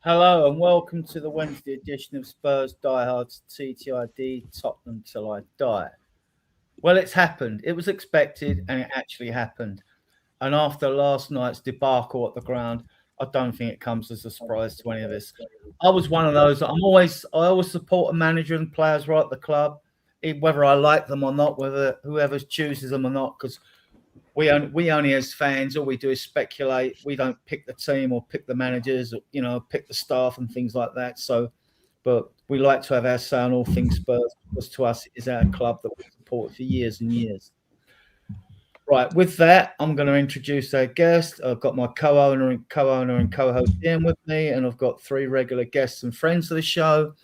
Hello and welcome to the Wednesday edition of Spurs Diehards TTID Tottenham Till I Die. Well, it's happened. It was expected and it actually happened. And after last night's debacle at the ground, I don't think it comes as a surprise to any of us. I was one of those. I always support a manager and players right at the club, whether I like them or not, whether whoever chooses them or not, because we only as fans, all we do is speculate. We don't pick the team or pick the managers, or, pick the staff and things like that. So, but we like to have our say on all things Spurs, because to us it is our club that we support for years and years. Right, with that, I'm going to introduce our guest. I've got my co-owner and co-host Ian with me, and I've got three regular guests and friends of the show.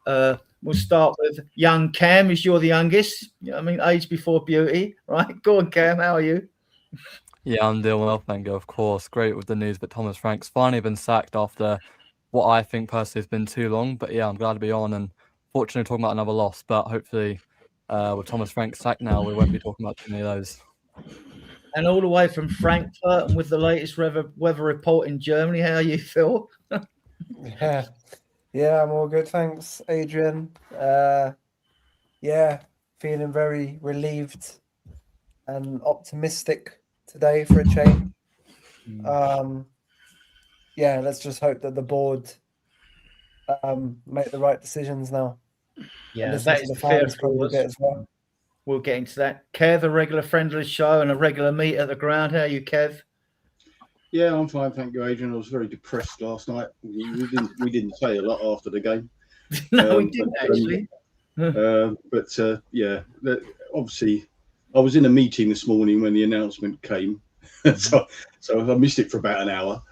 We'll start with young Cam, as you're the youngest. Age before beauty, right? Go on, Cam, how are you? Yeah, I'm doing well, thank you, of course. Great with the news that Thomas Frank's finally been sacked after what I think personally has been too long. But yeah, I'm glad to be on, and fortunately talking about another loss. But hopefully with Thomas Frank sacked now, we won't be talking about too many of those. And all the way from Frankfurt, and with the latest weather report in Germany, how you feel? Yeah, I'm all good, thanks, Adrian. Feeling very relieved and optimistic today for a change. Let's just hope that the board make the right decisions now. Yeah, that is the fans probably a bit as well. We'll get into that. Kev, a regular friend of the show and a regular meet at the ground. How are you, Kev? Yeah, I'm fine, thank you, Adrian. I was very depressed last night. We didn't say a lot after the game. No, we didn't actually. Obviously, I was in a meeting this morning when the announcement came, so I missed it for about an hour.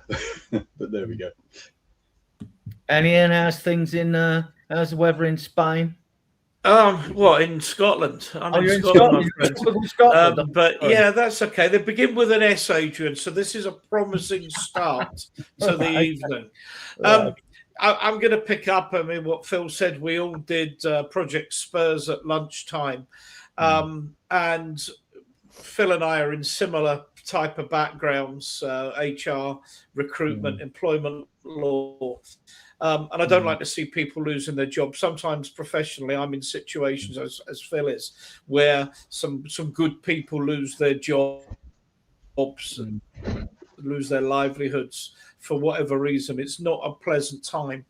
But there we go. And Ian, how's the weather in Spain? In Scotland? I'm in Scotland. Yeah, that's okay. They begin with an S, Adrian, so this is a promising start to the evening. I'm going to pick up, what Phil said. We all did Project Spurs at lunchtime. And Phil and I are in similar type of backgrounds, HR, recruitment, employment law. And I don't like to see people losing their jobs. Sometimes professionally, I'm in situations, as Phil is, where some good people lose their jobs and lose their livelihoods for whatever reason. It's not a pleasant time.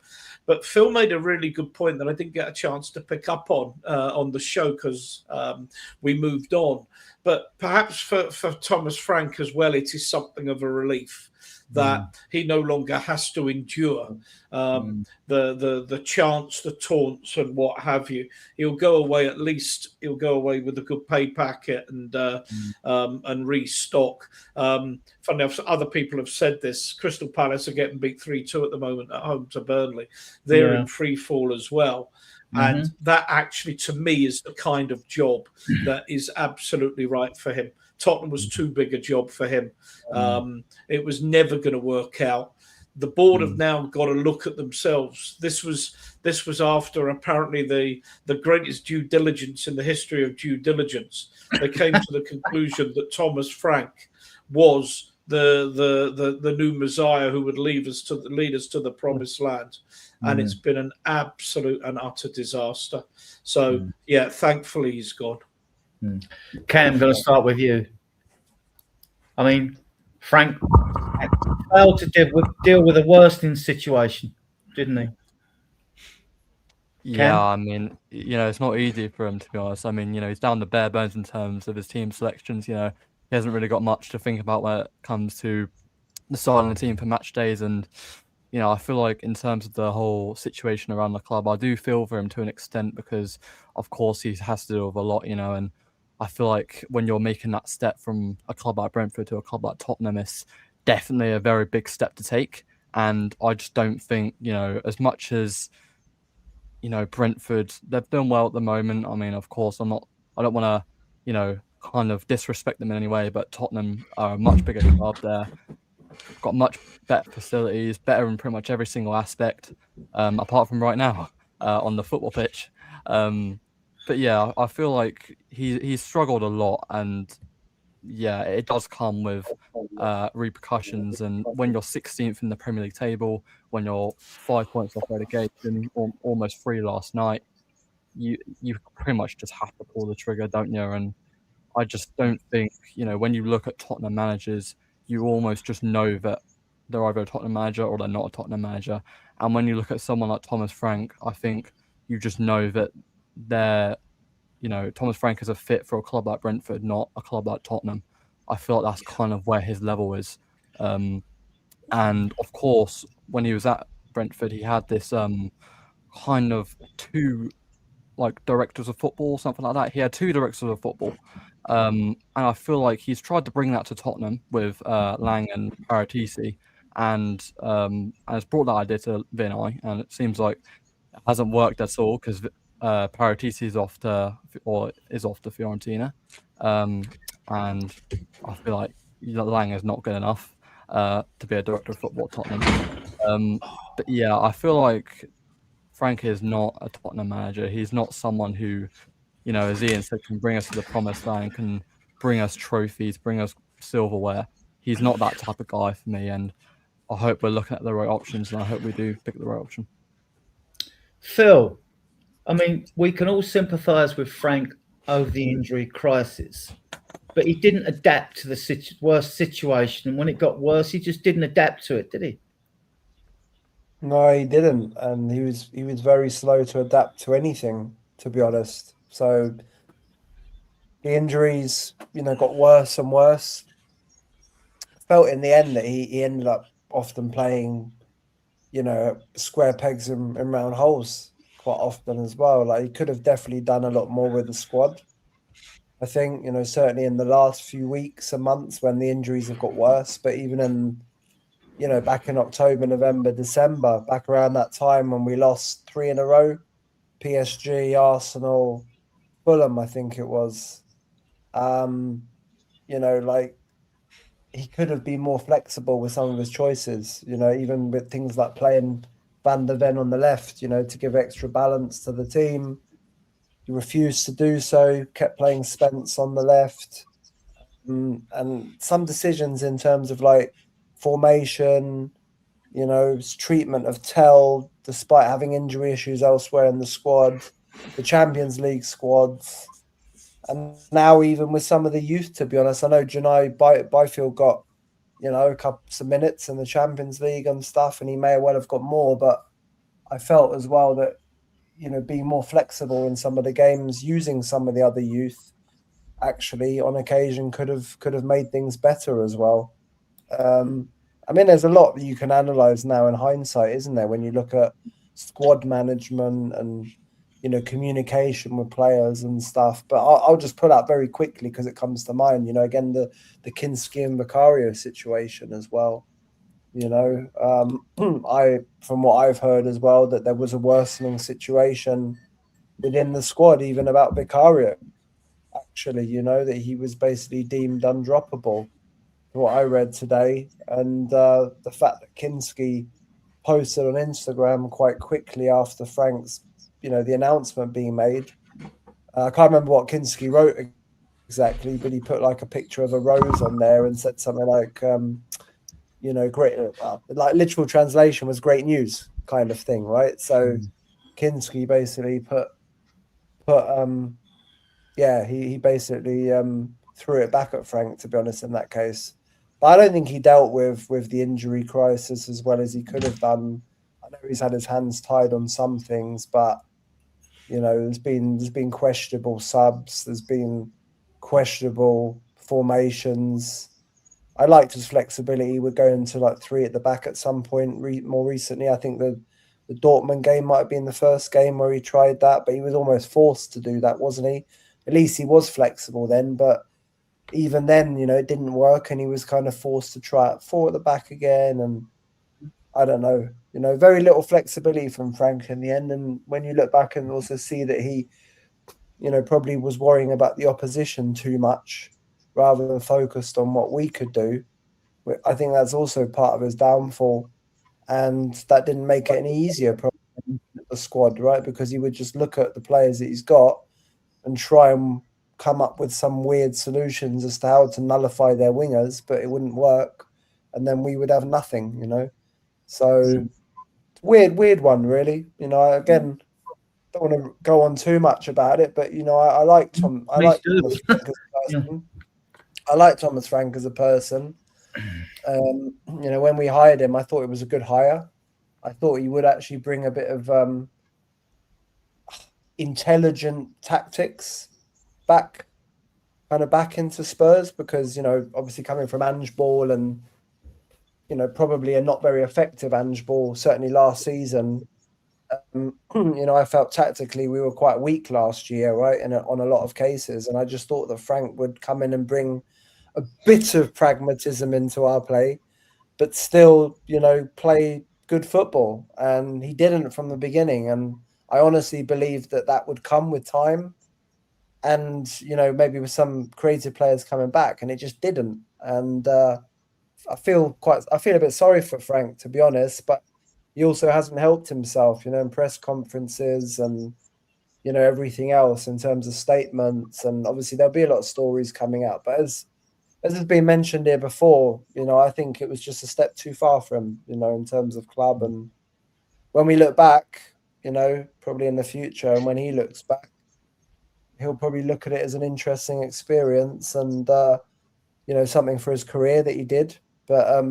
But Phil made a really good point that I didn't get a chance to pick up on the show because we moved on. But perhaps for Thomas Frank as well, it is something of a relief that he no longer has to endure the chants, the taunts, and what have you. He'll go away with a good pay packet and restock. Funny enough, other people have said this. Crystal Palace are getting beat 3-2 at the moment at home to Burnley. They're in free fall as well. And that actually, to me, is the kind of job that is absolutely right for him. Tottenham was too big a job for him. It was never going to work out. The board have now got to look at themselves. This was after apparently the greatest due diligence in the history of due diligence. They came to the conclusion that Thomas Frank was the new Messiah who would lead us to the promised land, and it's been an absolute and utter disaster. So yeah, thankfully he's gone. Cam, I'm going to start with you. I mean, Frank failed to deal with a worsening situation, didn't he? Yeah, Cam? I mean, it's not easy for him, to be honest. I mean, he's down to bare bones in terms of his team selections. He hasn't really got much to think about when it comes to deciding the team for match days. And, I feel like in terms of the whole situation around the club, I do feel for him to an extent because, of course, he has to deal with a lot, and I feel like when you're making that step from a club like Brentford to a club like Tottenham, it's definitely a very big step to take. And I just don't think, as much as Brentford, they're doing well at the moment. I mean, of course, I don't want to, kind of disrespect them in any way, but Tottenham are a much bigger club. They're got much better facilities, better in pretty much every single aspect, apart from right now on the football pitch. But yeah, I feel like he's struggled a lot, and yeah, it does come with repercussions. And when you're 16th in the Premier League table, when you're 5 points off relegation, almost 3 last night, you pretty much just have to pull the trigger, don't you? And I just don't think, when you look at Tottenham managers, you almost just know that they're either a Tottenham manager or they're not a Tottenham manager. And when you look at someone like Thomas Frank, I think you just know that they're, Thomas Frank is a fit for a club like Brentford, not a club like Tottenham. I feel like that's kind of where his level is. And of course, when he was at Brentford, he had this kind of two directors of football, something like that. He had 2 directors of football. And I feel like he's tried to bring that to Tottenham with Lang and Paratici, and has brought that idea to Vinay, and it seems like it hasn't worked at all because Paratici is off to Fiorentina, and I feel like Lang is not good enough to be a director of football at Tottenham. But yeah, I feel like Frank is not a Tottenham manager. He's not someone who, as Ian said, can bring us to the promised land, can bring us trophies, bring us silverware. He's not that type of guy for me, and I hope we're looking at the right options, and I hope we do pick the right option. Phil, I mean, we can all sympathise with Frank over the injury crisis, but he didn't adapt to the worst situation, and when it got worse, he just didn't adapt to it, did he? No, he didn't, and he was very slow to adapt to anything, to be honest. So the injuries, got worse and worse. Felt in the end that he ended up often playing, square pegs in round holes quite often as well. Like, he could have definitely done a lot more with the squad. I think, certainly in the last few weeks and months when the injuries have got worse, but even in back in October, November, December, back around that time when we lost 3 in a row, PSG, Arsenal, Fulham, I think it was. He could have been more flexible with some of his choices, even with things like playing Van der Ven on the left, to give extra balance to the team. He refused to do so, kept playing Spence on the left. And some decisions in terms of formation, his treatment of Tell, despite having injury issues elsewhere in the squad, the Champions League squads, and now even with some of the youth, to be honest. I know Janai Byfield got, a couple of minutes in the Champions League and stuff, and he may well have got more, but I felt as well that, being more flexible in some of the games, using some of the other youth, actually on occasion could have made things better as well. I mean, there's a lot that you can analyze now in hindsight, isn't there? When you look at squad management and, communication with players and stuff. But I'll just pull out very quickly because it comes to mind, again, the Kinski and Vicario situation as well. From what I've heard as well, that there was a worsening situation within the squad, even about Vicario, actually, that he was basically deemed undroppable, what I read today. And the fact that Kinski posted on Instagram quite quickly after Frank's, the announcement being made. I can't remember what Kinski wrote exactly, but he put like a picture of a rose on there and said something like, great, like literal translation was great news kind of thing, right? So Kinski basically he basically threw it back at Frank, to be honest, in that case. But I don't think he dealt with the injury crisis as well as he could have done. I know he's had his hands tied on some things, but there's been questionable subs, there's been questionable formations. I liked his flexibility. We're going to like 3 at the back at some point more recently. I think the Dortmund game might have been the first game where he tried that, but he was almost forced to do that, wasn't he? At least he was flexible then, but even then, it didn't work, and he was kind of forced to try it 4 at the back again. And I don't know, very little flexibility from Frank in the end. And when you look back and also see that he, probably was worrying about the opposition too much rather than focused on what we could do, I think that's also part of his downfall. And that didn't make it any easier, probably, the squad, right? Because he would just look at the players that he's got and try and come up with some weird solutions as to how to nullify their wingers, but it wouldn't work. And then we would have nothing, So weird one, really. Again, don't want to go on too much about it, but I like Tom. I like Thomas Frank as a person. I like Thomas Frank as a person. When we hired him, I thought it was a good hire. I thought he would actually bring a bit of intelligent tactics back into Spurs, because obviously coming from Ange Ball and probably a not very effective Ange Ball, certainly last season. I felt tactically we were quite weak last year, right? And on a lot of cases, and I just thought that Frank would come in and bring a bit of pragmatism into our play, but still, play good football. And he didn't from the beginning. And I honestly believed that would come with time, and maybe with some creative players coming back, and it just didn't. And I feel a bit sorry for Frank, to be honest, but he also hasn't helped himself, in press conferences and everything else in terms of statements. And obviously there'll be a lot of stories coming out, but as has been mentioned here before, I think it was just a step too far for him, in terms of club. And when we look back, probably in the future, and when he looks back, he'll probably look at it as an interesting experience and, something for his career that he did. But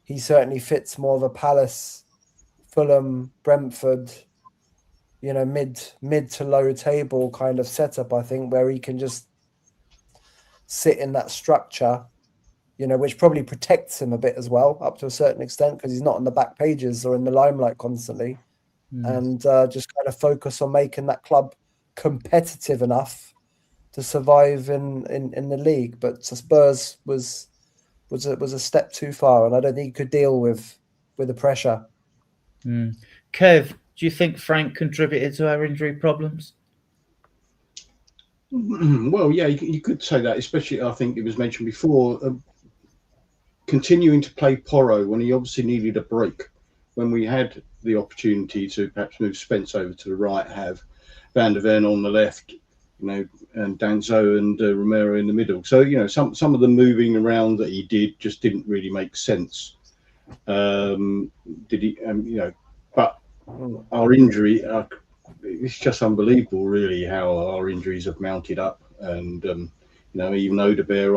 he certainly fits more of a Palace, Fulham, Brentford, mid to low table kind of setup, I think, where he can just sit in that structure, which probably protects him a bit as well, up to a certain extent, because he's not on the back pages or in the limelight constantly, and just kind of focus on making that club competitive enough to survive in the league. But Spurs was a step too far, and I don't think he could deal with the pressure. Kev, do you think Frank contributed to our injury problems? Well, yeah, you could say that, especially, I think it was mentioned before, continuing to play Porro when he obviously needed a break, when we had the opportunity to perhaps move Spence over to the right, have Van der Ven on the left, and Danzo and Romero in the middle. So, some of the moving around that he did just didn't really make sense. Did he, but our injury, it's just unbelievable, really, how our injuries have mounted up. And, even Odebear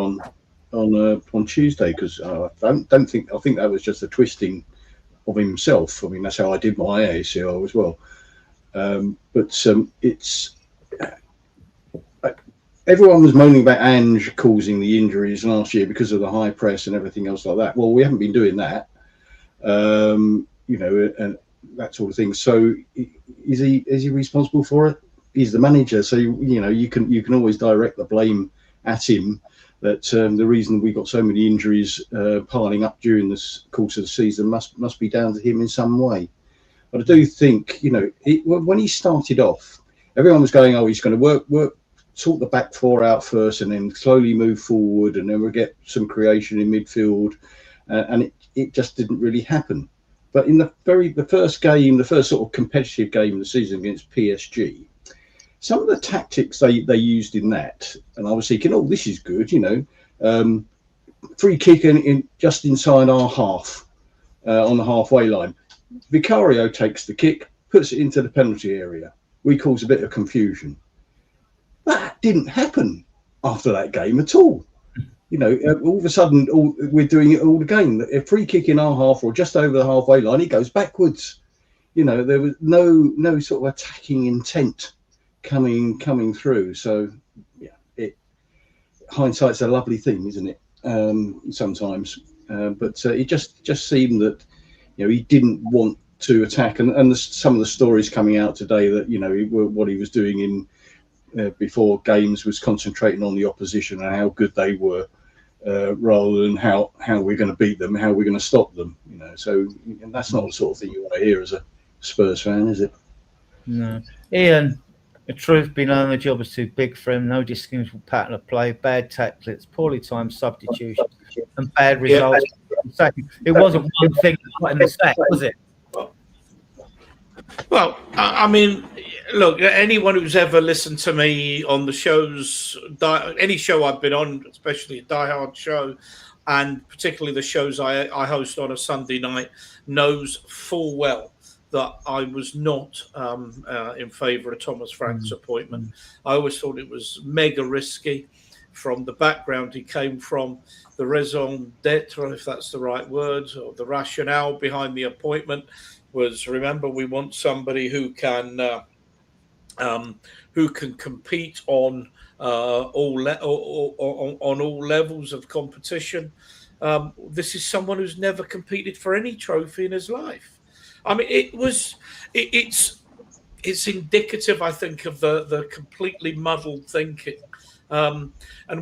on Tuesday, because I think that was just a twisting of himself. I mean, that's how I did my ACL as well. It's everyone was moaning about Ange causing the injuries last year because of the high press and everything else like that. Well, we haven't been doing that, and that sort of thing. So is he responsible for it? He's the manager, so you can always direct the blame at him. That the reason we got so many injuries piling up during this course of the season must be down to him in some way. But I do think, when he started off, everyone was going, he's going to work, sort the back four out first, and then slowly move forward, and then we'll get some creation in midfield, and it just didn't really happen. But in the first game, the first sort of competitive game of the season against PSG, some of the tactics they used in that, and I was thinking, oh, this is good, free kick in just inside our half, on the halfway line. Vicario takes the kick, puts it into the penalty area. We cause a bit of confusion. That didn't happen after that game at all. All of a sudden, we're doing it all again. A free kick in our half or just over the halfway line, he goes backwards. There was no sort of attacking intent coming through. So, yeah, hindsight's a lovely thing, isn't it? Sometimes, but it just seemed that he didn't want to attack, and some of the stories coming out today that what he was doing in before games was concentrating on the opposition and how good they were, rather than how we're going to beat them, how we're going to stop them. So and that's not the sort of thing you want to hear as a Spurs fan, is it? No, Ian. The truth be known, the job was too big for him. No distinguishable pattern of play, bad tactics, poorly timed substitutions, and bad results. Yeah. It wasn't one thing in the sack, was it? Well, I mean, look, anyone who's ever listened to me on the shows, any show I've been on, especially a Die Hard show, and particularly the shows I host on a Sunday night, knows full well that I was not in favour of Thomas Frank's appointment. I always thought it was mega risky from the background he came from, the raison d'etre, if that's the right word, or the rationale behind the appointment was, remember, we want somebody who can compete on all levels of competition. This is someone who's never competed for any trophy in his life. I mean, it's indicative, I think, of the completely muddled thinking. And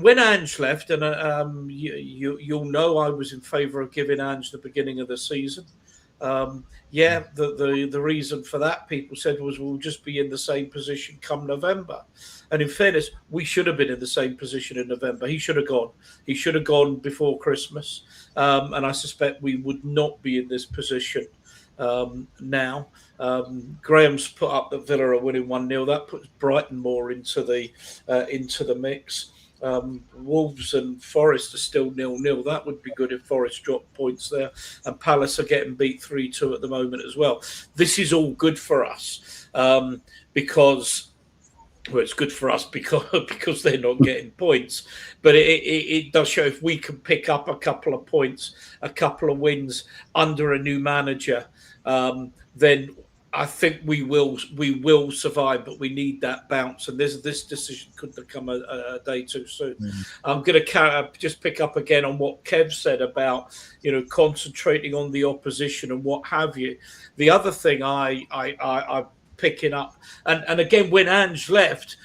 when Ange left, and you'll know I was in favour of giving Ange the beginning of the season. The reason for that, people said, was we'll just be in the same position come November. And in fairness, we should have been in the same position in November. He should have gone. He should have gone before Christmas. And I suspect we would not be in this position now. Graham's put up that Villa are winning 1-0. That puts Brighton more into the mix. Wolves and Forest are still 0-0. That would be good if Forest dropped points there. And Palace are getting beat 3-2 at the moment as well. This is all good for us because it's good for us because they're not getting points. But it does show if we can pick up a couple of points, a couple of wins under a new manager, then I think we will survive, but we need that bounce. And this decision couldn't have come a day too soon. I'm going to just pick up again on what Kev said about concentrating on the opposition and what have you. The other thing I'm picking up, and again when Ange left,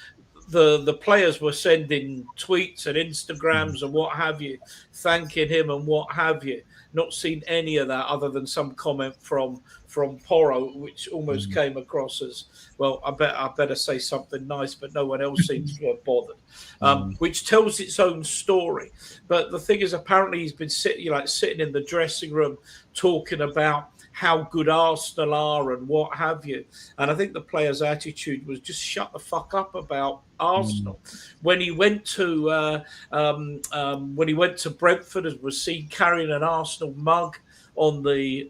the players were sending tweets and Instagrams and what have you, thanking him and what have you. Not seen any of that other than some comment from Porro, which almost came across as, well, I better say something nice, but no one else seems to have bothered, which tells its own story. But the thing is, apparently he's been sitting in the dressing room talking about how good Arsenal are and what have you. And I think the players' attitude was just shut the fuck up about Arsenal. When he went to Brentford and was seen carrying an Arsenal mug on the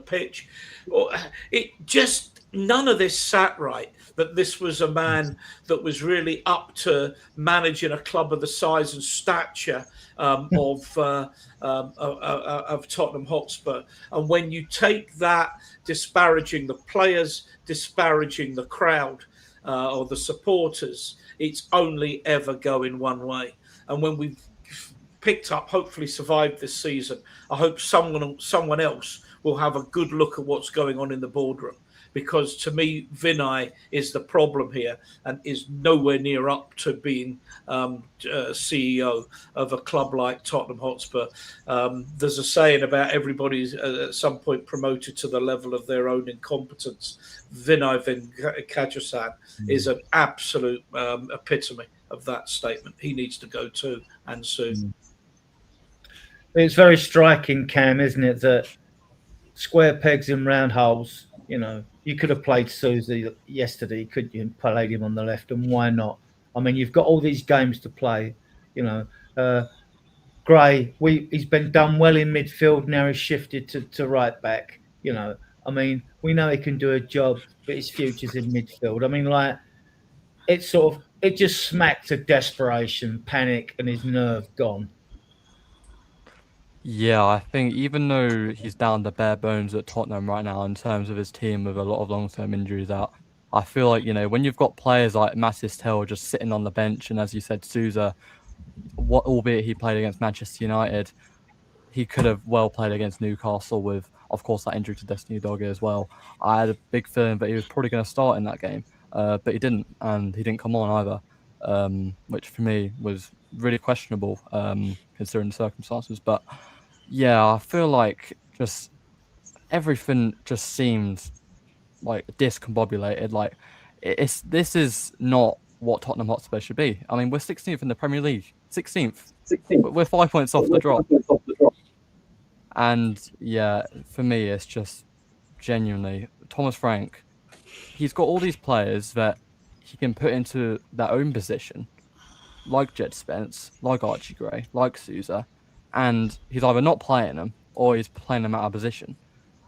pitch, it just, none of this sat right. That this was a man that was really up to managing a club of the size and stature of Tottenham Hotspur. And when you take that, disparaging the players, disparaging the crowd or the supporters, it's only ever going one way. And when we've picked up, hopefully survived this season, I hope someone else will have a good look at what's going on in the boardroom. Because to me, Vinay is the problem here and is nowhere near up to being CEO of a club like Tottenham Hotspur. There's a saying about everybody's at some point promoted to the level of their own incompetence. Vinay Kajasan is an absolute epitome of that statement. He needs to go too, and soon. It's very striking, Cam, isn't it, that square pegs in round holes. You know, you could have played Susie yesterday, could you? And played him on the left, and why not? I mean, you've got all these games to play. You know, Gray, he's been done well in midfield. Now he's shifted to right back. You know, I mean, we know he can do a job, but his future's in midfield. I mean, like, it just smacked of desperation, panic, and his nerve gone. Yeah, I think even though he's down to bare bones at Tottenham right now in terms of his team with a lot of long-term injuries out, I feel like, you know, when you've got players like Mattis Tell just sitting on the bench, and as you said, Sousa, albeit he played against Manchester United, he could have well played against Newcastle with, of course, that injury to Destiny Doggy as well. I had a big feeling that he was probably going to start in that game, but he didn't, and he didn't come on either, which for me was really questionable considering the circumstances. But yeah, I feel like just everything just seems like discombobulated. Like this is not what Tottenham Hotspur should be. I mean, we're 16th in the Premier League. 16th. We're 5 points off the drop. And yeah, for me, it's just genuinely Thomas Frank. He's got all these players that he can put into their own position, like Jed Spence, like Archie Gray, like Sousa, and he's either not playing them or he's playing them out of position.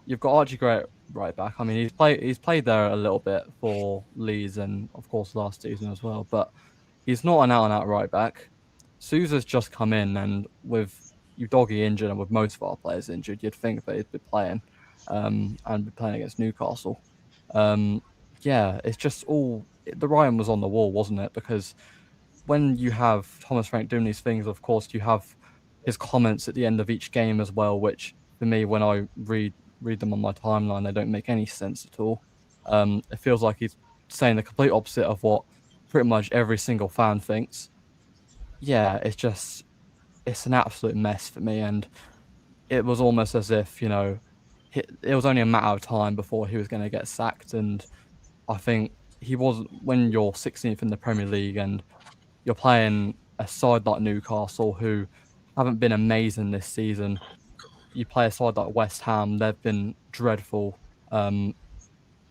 You've got Archie Gray at right back. I mean, he's played there a little bit for Leeds and of course last season as well, but he's not an out-and-out right back. Sousa's just come in, and with Udogie injured and with most of our players injured, you'd think that he'd be playing and be playing against Newcastle. Yeah, it's just all the writing was on the wall, wasn't it? Because when you have Thomas Frank doing these things, of course, you have his comments at the end of each game as well, which for me, when I read them on my timeline, they don't make any sense at all. It feels like he's saying the complete opposite of what pretty much every single fan thinks. Yeah, it's an absolute mess for me, and it was almost as if, you know, it was only a matter of time before he was going to get sacked. And I think he was, when you're 16th in the Premier League and you're playing a side like Newcastle who haven't been amazing this season. You play a side like West Ham, they've been dreadful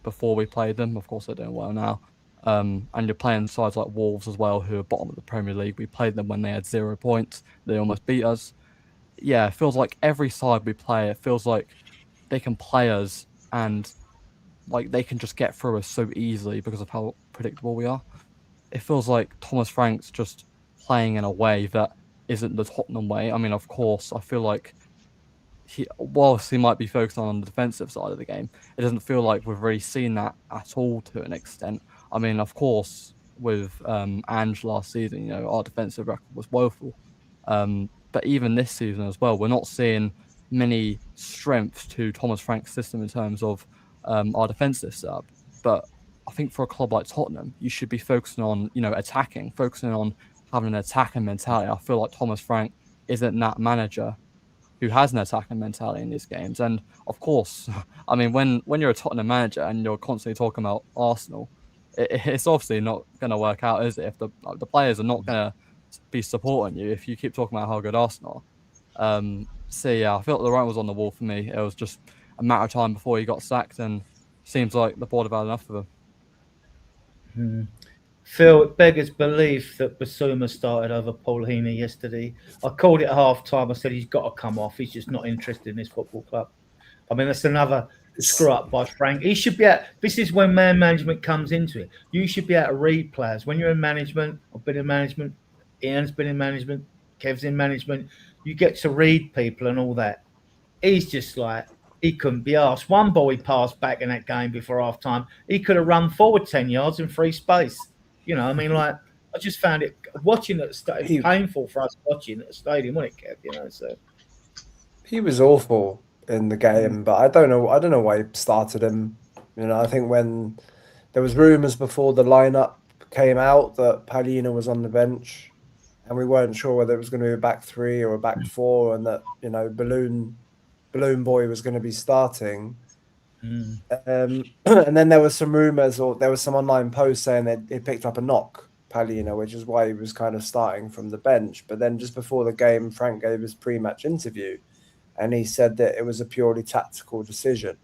before we played them. Of course, they're doing well now. And you're playing sides like Wolves as well, who are bottom of the Premier League. We played them when they had 0 points. They almost beat us. Yeah, it feels like every side we play, it feels like they can play us and like they can just get through us so easily because of how predictable we are. It feels like Thomas Frank's just playing in a way that isn't the Tottenham way. I mean, of course, I feel like whilst he might be focused on the defensive side of the game, it doesn't feel like we've really seen that at all to an extent. I mean, of course, with Ange last season, you know, our defensive record was woeful. But even this season as well, we're not seeing many strengths to Thomas Frank's system in terms of our defensive setup. But I think for a club like Tottenham, you should be focusing on, you know, attacking, focusing on having an attacking mentality. I feel like Thomas Frank isn't that manager who has an attacking mentality in these games. And of course, I mean, when you're a Tottenham manager and you're constantly talking about Arsenal, it's obviously not going to work out, is it? If the players are not going to be supporting you if you keep talking about how good Arsenal are. So yeah, I felt the writing was on the wall for me. It was just a matter of time before he got sacked, and seems like the board have had enough of him. Phil, it beggars belief that Basuma started over Paul Heaney yesterday. I called it at half time. I said he's got to come off. He's just not interested in this football club. I mean, that's another screw up by Frank. He should be at. This is when man management comes into it. You should be able to read players. When you're in management, I've been in management, Ian's been in management, Kev's in management, you get to read people and all that. He's just like, he couldn't be asked. One ball he passed back in that game before half time. He could have run forward 10 yards in free space. You know, I mean, like, I just found it watching at the stadium painful for us watching at the stadium, wasn't it, Kev? You know, so he was awful in the game, but I don't know why he started him. You know, I think when there was rumours before the lineup came out that Palhinha was on the bench, and we weren't sure whether it was going to be a back three or a back four, and that, you know, Balloon Boy was going to be starting. And then there was some rumours, or there was some online posts saying that he picked up a knock, Palhinha, which is why he was kind of starting from the bench. But then just before the game, Frank gave his pre-match interview, and he said that it was a purely tactical decision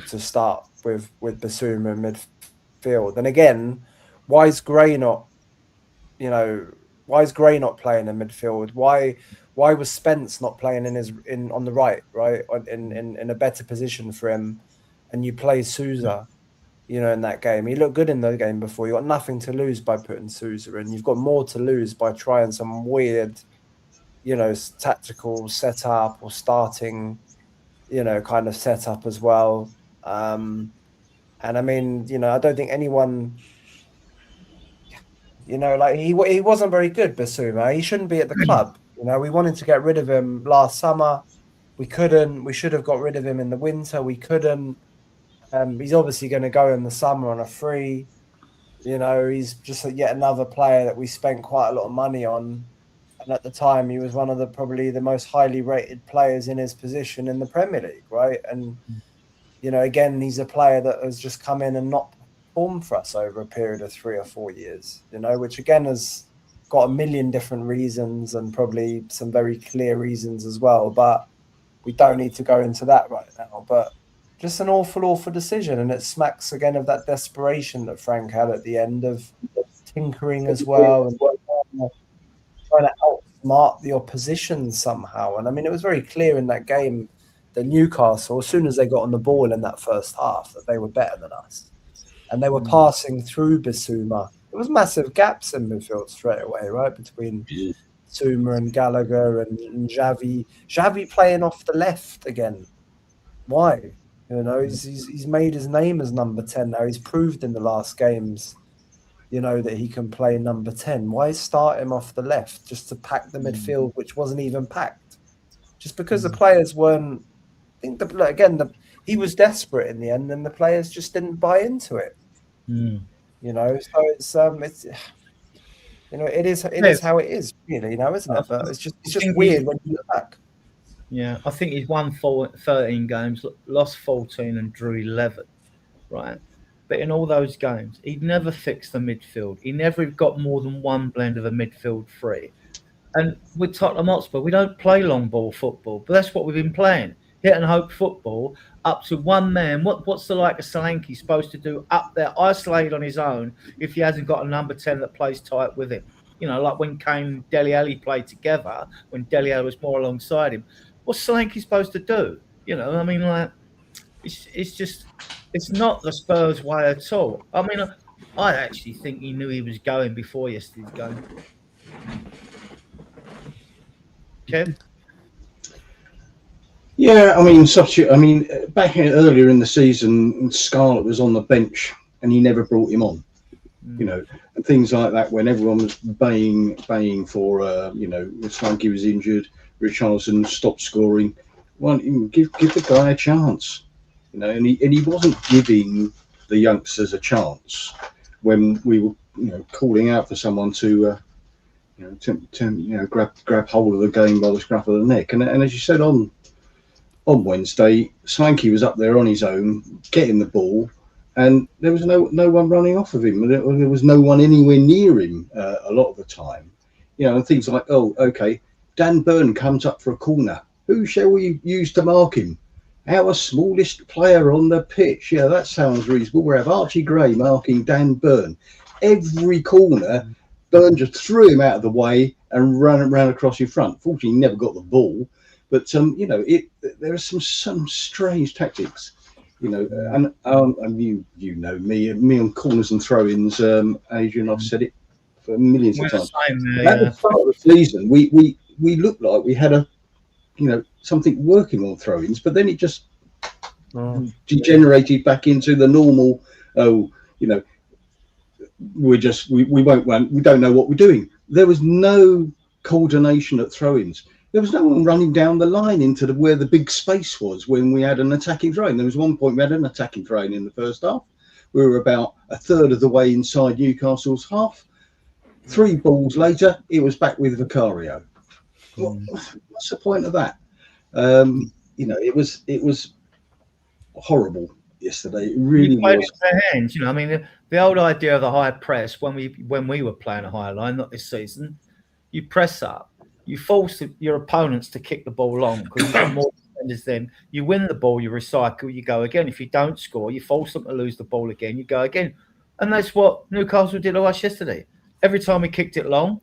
to start with Basuma in midfield. And again, why is Gray not playing in midfield? Why was Spence not playing on the right in a better position for him? And you play Sousa, in that game. He looked good in the game before. You got nothing to lose by putting Sousa in. You've got more to lose by trying some weird, tactical setup or starting, kind of setup as well. And I mean, I don't think anyone, like he wasn't very good, Basuma. He shouldn't be at the club. We wanted to get rid of him last summer. We couldn't. We should have got rid of him in the winter. We couldn't. He's obviously going to go in the summer on a free. He's just yet another player that we spent quite a lot of money on. And at the time, he was one of probably the most highly rated players in his position in the Premier League, right? And, again, he's a player that has just come in and not performed for us over a period of 3 or 4 years, which again has got a million different reasons and probably some very clear reasons as well. But we don't need to go into that right now. But just an awful decision. And it smacks again of that desperation that Frank had at the end of tinkering as well and trying to outsmart the opposition somehow. And I mean, it was very clear in that game that Newcastle, as soon as they got on the ball in that first half, that they were better than us. And they were passing through Basuma. There was massive gaps in midfield straight away, right? Between Basuma and Gallagher and Xavi. Xavi playing off the left again. Why? He's made his name as number 10 now. He's proved in the last games, that he can play number 10. Why start him off the left just to pack the midfield, which wasn't even packed? Just because the players weren't. I think he was desperate in the end, and the players just didn't buy into it. So it's it is how it is, really, isn't it? But it's just weird when you look back. Yeah, I think he's won 13 games, lost 14 and drew 11, right? But in all those games, he'd never fixed the midfield. He never got more than one blend of a midfield three. And with Tottenham Hotspur, we don't play long ball football, but that's what we've been playing. Hit and hope football, up to one man. What's the like of Solanke supposed to do up there, isolated on his own, if he hasn't got a number 10 that plays tight with him? Like when Kane and Dele Alli played together, when Dele Alli was more alongside him. What's Solanke supposed to do? I mean, like, it's not the Spurs way at all. I mean, I actually think he knew he was going before yesterday's game. Kev? Yeah, I mean, back earlier in the season, Scarlett was on the bench and he never brought him on. And things like that when everyone was baying for, Solanke was injured, Richarlison stopped scoring. Well, give the guy a chance, and he wasn't giving the youngsters a chance when we were, calling out for someone to grab hold of the game by the scruff of the neck. And as you said on Wednesday, Solanke was up there on his own, getting the ball, and there was no one running off of him. There was no one anywhere near him a lot of the time. And things like, Dan Burn comes up for a corner. Who shall we use to mark him? Our smallest player on the pitch. Yeah, that sounds reasonable. We have Archie Gray marking Dan Burn. Every corner, Burn just threw him out of the way and ran across in front. Fortunately, he never got the ball. But, there are some strange tactics, and you know me on corners and throw-ins, Adrian, I've said it for millions of times. At the start of the season, we looked like we had something working on throw-ins, but then it just degenerated back into the normal. We won't run. We don't know what we're doing. There was no coordination at throw-ins. There was no one running down the line into where the big space was when we had an attacking throw-in. There was one point we had an attacking throw-in in the first half. We were about a third of the way inside Newcastle's half. 3 balls later, it was back with Vicario. What's the point of that? It was horrible yesterday. It really was. Their hands, I mean, the old idea of the high press when we were playing a higher line, not this season, you press up you force your opponents to kick the ball long because you've got more defenders. Then you win the ball, you recycle, you go again. If you don't score, you force them to lose the ball again. You go again, and that's what Newcastle did to us yesterday. Every time we kicked it long,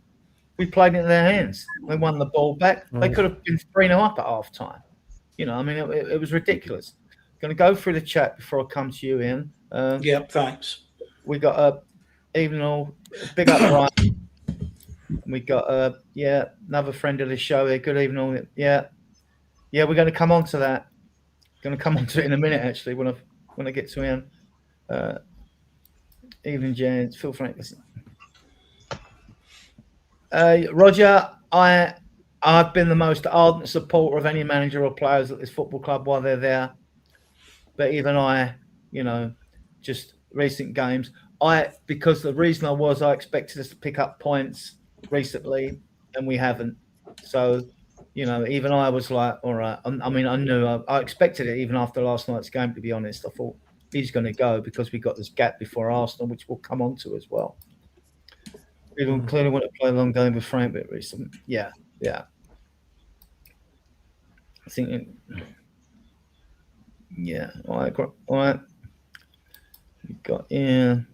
we played it in their hands. We won the ball back. They could have been 3-0 up at half time. You know, I mean, it was ridiculous. Going to go through the chat before I come to you, Ian. Thanks. We got Evenall, big up Brian. We got another friend of the show here. Good evening all. Yeah, we're going to come on to that. Going to come on to it in a minute actually when I get to Ian. Evening, James. Phil Frank. Roger, I've been the most ardent supporter of any manager or players at this football club while they're there. But even I, just recent games, because the reason I expected us to pick up points recently, and we haven't. So, even I was like, all right. I mean, I knew I expected it even after last night's game. To be honest, I thought he's going to go because we got this gap before Arsenal, which we'll come on to as well. Even clearly want to play a long game with Frank bit recently. Yeah. I think. Yeah. All right. We got Ian.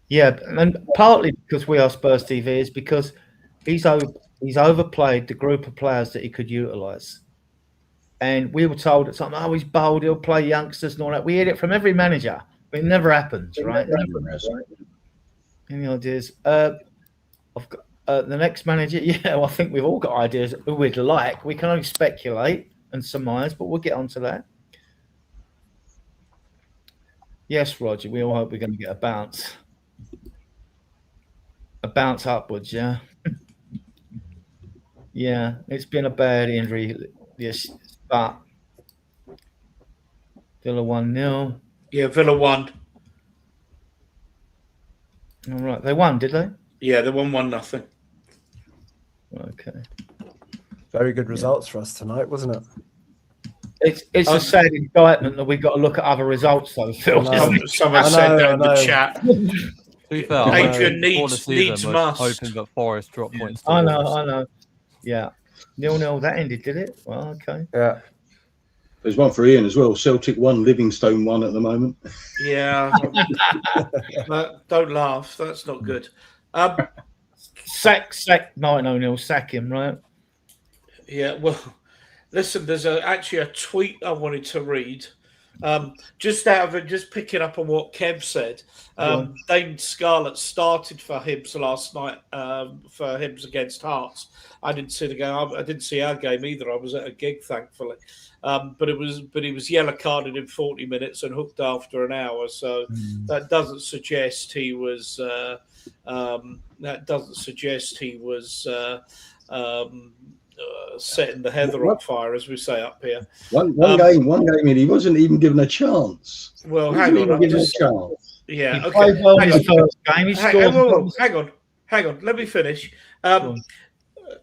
Yeah, and partly because we are Spurs TV is because he's overplayed the group of players that he could utilise. And we were told at something, he's bold, he'll play youngsters and all that. We hear it from every manager, but it never happens, right? Any ideas? I've got the next manager. Yeah, well, I think we've all got ideas who we'd like. We can only speculate and surmise, but we'll get onto that. Yes, Roger, we all hope we're going to get a bounce. A bounce upwards, yeah. Yeah, it's been a bad injury, yes, but Villa 1-0. Yeah, Villa won. All right, they won, did they? Yeah, they won 1-0. Okay. Very good results for us tonight, wasn't it? It's a sad indictment that we've got to look at other results, though, Phil. Someone said that in the chat. To be fair, Adrian needs must. Hoping that Forest drop points. I know. Yeah. 0-0, that ended, did it? Well, okay. Yeah. There's one for Ian as well. Celtic 1, Livingstone 1 at the moment. Yeah. Don't laugh. That's not good. Sack Martin O'Neill, sack him, right? Yeah, well, listen, there's actually a tweet I wanted to read. Just picking up on what Kev said. Dane Scarlett started for Hibs last night for Hibs against Hearts. I didn't see the game. I didn't see our game either. I was at a gig, thankfully. But he was yellow carded in 40 minutes and hooked after an hour. So that doesn't suggest he was. Setting the heather on fire, as we say up here. One game, and he wasn't even given a chance. Well, hang on. Yeah, he played well in his first game. He scored. Hang on. Let me finish.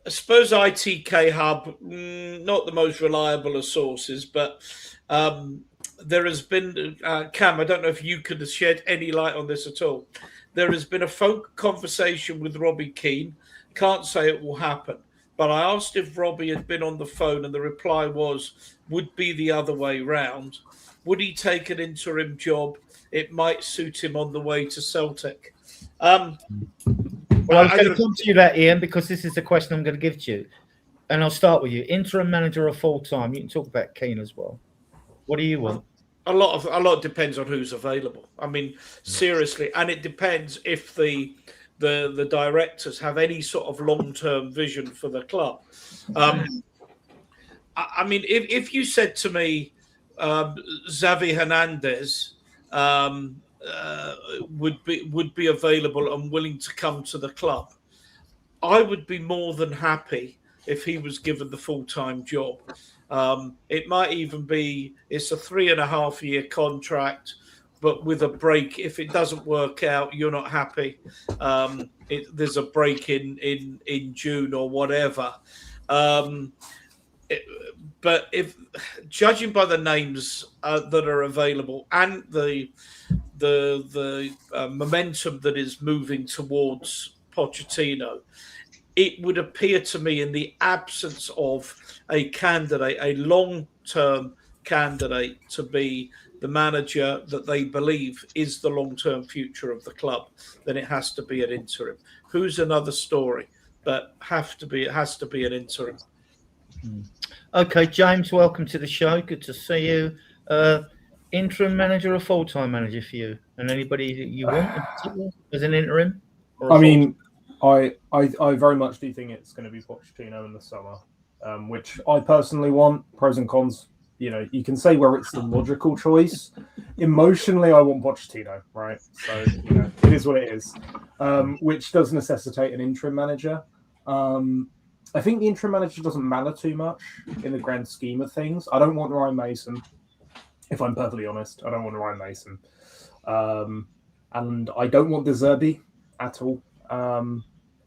Spurs ITK Hub, not the most reliable of sources, but there has been, Cam, I don't know if you could shed any light on this at all. There has been a phone conversation with Robbie Keane. Can't say it will happen. But I asked if Robbie had been on the phone, and the reply would be the other way round. Would he take an interim job? It might suit him on the way to Celtic. Well, I was going to come to you that, Ian, because this is the question I'm going to give to you. And I'll start with you. Interim manager or full-time? You can talk about Keane as well. What do you want? A lot depends on who's available. I mean, seriously. And it depends if the directors have any sort of long-term vision for the club. I mean, if you said to me, Xavi Hernandez would be available and willing to come to the club, I would be more than happy if he was given the full-time job. It might even be, it's a 3.5-year contract, but with a break. If it doesn't work out, you're not happy. There's a break in June or whatever. But if judging by the names that are available and the momentum that is moving towards Pochettino, it would appear to me, in the absence of a candidate, a long-term candidate to be the manager that they believe is the long-term future of the club, then it has to be an interim. Who's another story, but it has to be an interim. Okay, James, welcome to the show. Good to see you. Interim manager or full-time manager for you, and anybody that you want in particular as an interim? I mean, I very much do think it's going to be Pochettino in the summer, which I personally want. Pros and cons, you can say where it's the logical choice. Emotionally, I want Pochettino, right? So it is what it is, which does necessitate an interim manager. I think the interim manager doesn't matter too much in the grand scheme of things. I don't want Ryan Mason, if I'm perfectly honest. I don't want Ryan Mason. And I don't want De Zerbi at all.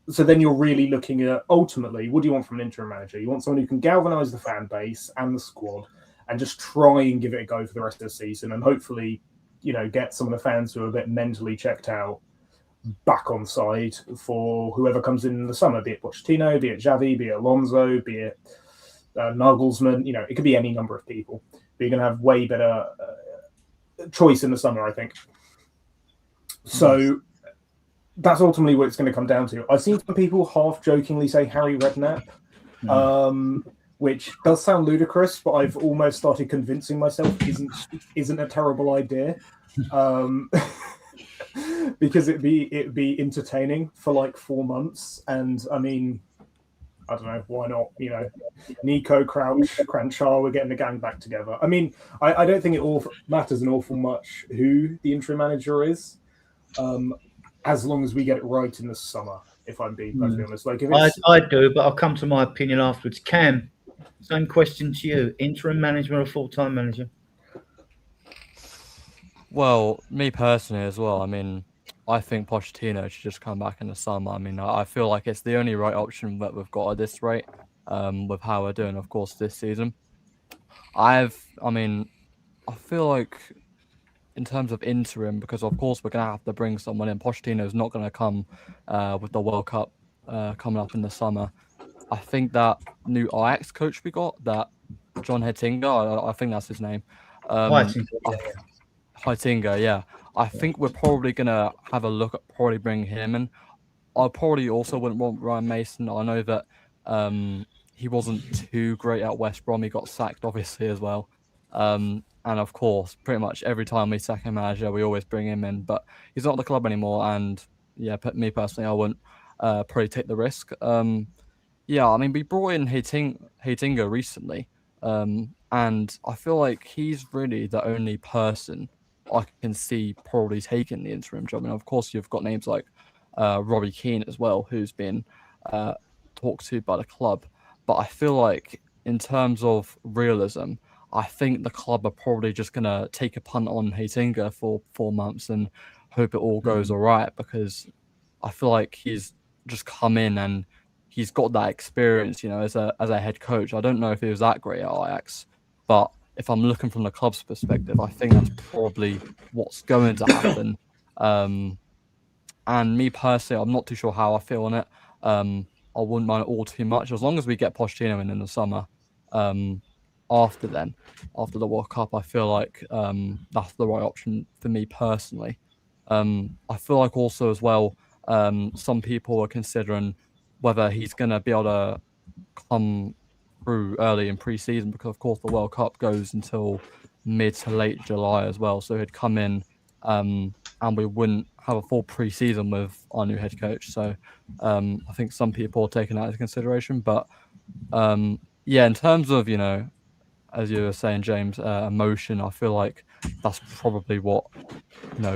So then you're really looking at, ultimately, what do you want from an interim manager? You want someone who can galvanise the fan base and the squad and just try and give it a go for the rest of the season and hopefully, get some of the fans who are a bit mentally checked out back on side for whoever comes in the summer, be it Pochettino, be it Xavi, be it Alonso, be it Nagelsmann. It could be any number of people. But you're going to have way better choice in the summer, I think. So that's ultimately what it's going to come down to. I've seen some people half-jokingly say Harry Redknapp, which does sound ludicrous, but I've almost started convincing myself isn't a terrible idea. Because it'd be entertaining for like 4 months, and I mean, I don't know, why not? Nico, Crouch, Cranchar, we're getting the gang back together. I mean, I don't think it matters an awful much who the interim manager is, as long as we get it right in the summer. If I'm being perfectly honest, like if I do, but I'll come to my opinion afterwards. Cam, same question to you: interim manager or full-time manager? Well, me personally as well. I mean, I think Pochettino should just come back in the summer. I mean, I feel like it's the only right option that we've got at this rate, with how we're doing, of course, this season. I feel like in terms of interim, because of course we're going to have to bring someone in. Pochettino's not going to come with the World Cup coming up in the summer. I think that new Ajax coach we got, that John Heitinga, I think that's his name. Heitinga, yeah. I think we're probably going to have a look at probably bringing him in. I probably also wouldn't want Ryan Mason. I know that he wasn't too great at West Brom. He got sacked, obviously, as well. And of course, pretty much every time we sack a manager, we always bring him in. But he's not at the club anymore. And yeah, me personally, I wouldn't probably take the risk. Yeah, I mean, we brought in Heitinga recently. And I feel like he's really the only person I can see probably taking the interim job. And of course, you've got names like Robbie Keane as well, who's been talked to by the club. But I feel like in terms of realism, I think the club are probably just going to take a punt on Heitinga for 4 months and hope it all goes all right, because I feel like he's just come in and he's got that experience, as a head coach. I don't know if he was that great at Ajax, but if I'm looking from the club's perspective, I think that's probably what's going to happen. And me personally, I'm not too sure how I feel on it. I wouldn't mind it all too much, as long as we get Pochettino in the summer. After the World Cup, I feel like that's the right option for me personally. I feel like also as well, some people are considering whether he's going to be able to come through early in pre-season, because of course the World Cup goes until mid to late July as well. So he'd come in and we wouldn't have a full pre-season with our new head coach. So I think some people are taking that into consideration. But yeah, in terms of, as you were saying, James, emotion, I feel like that's probably what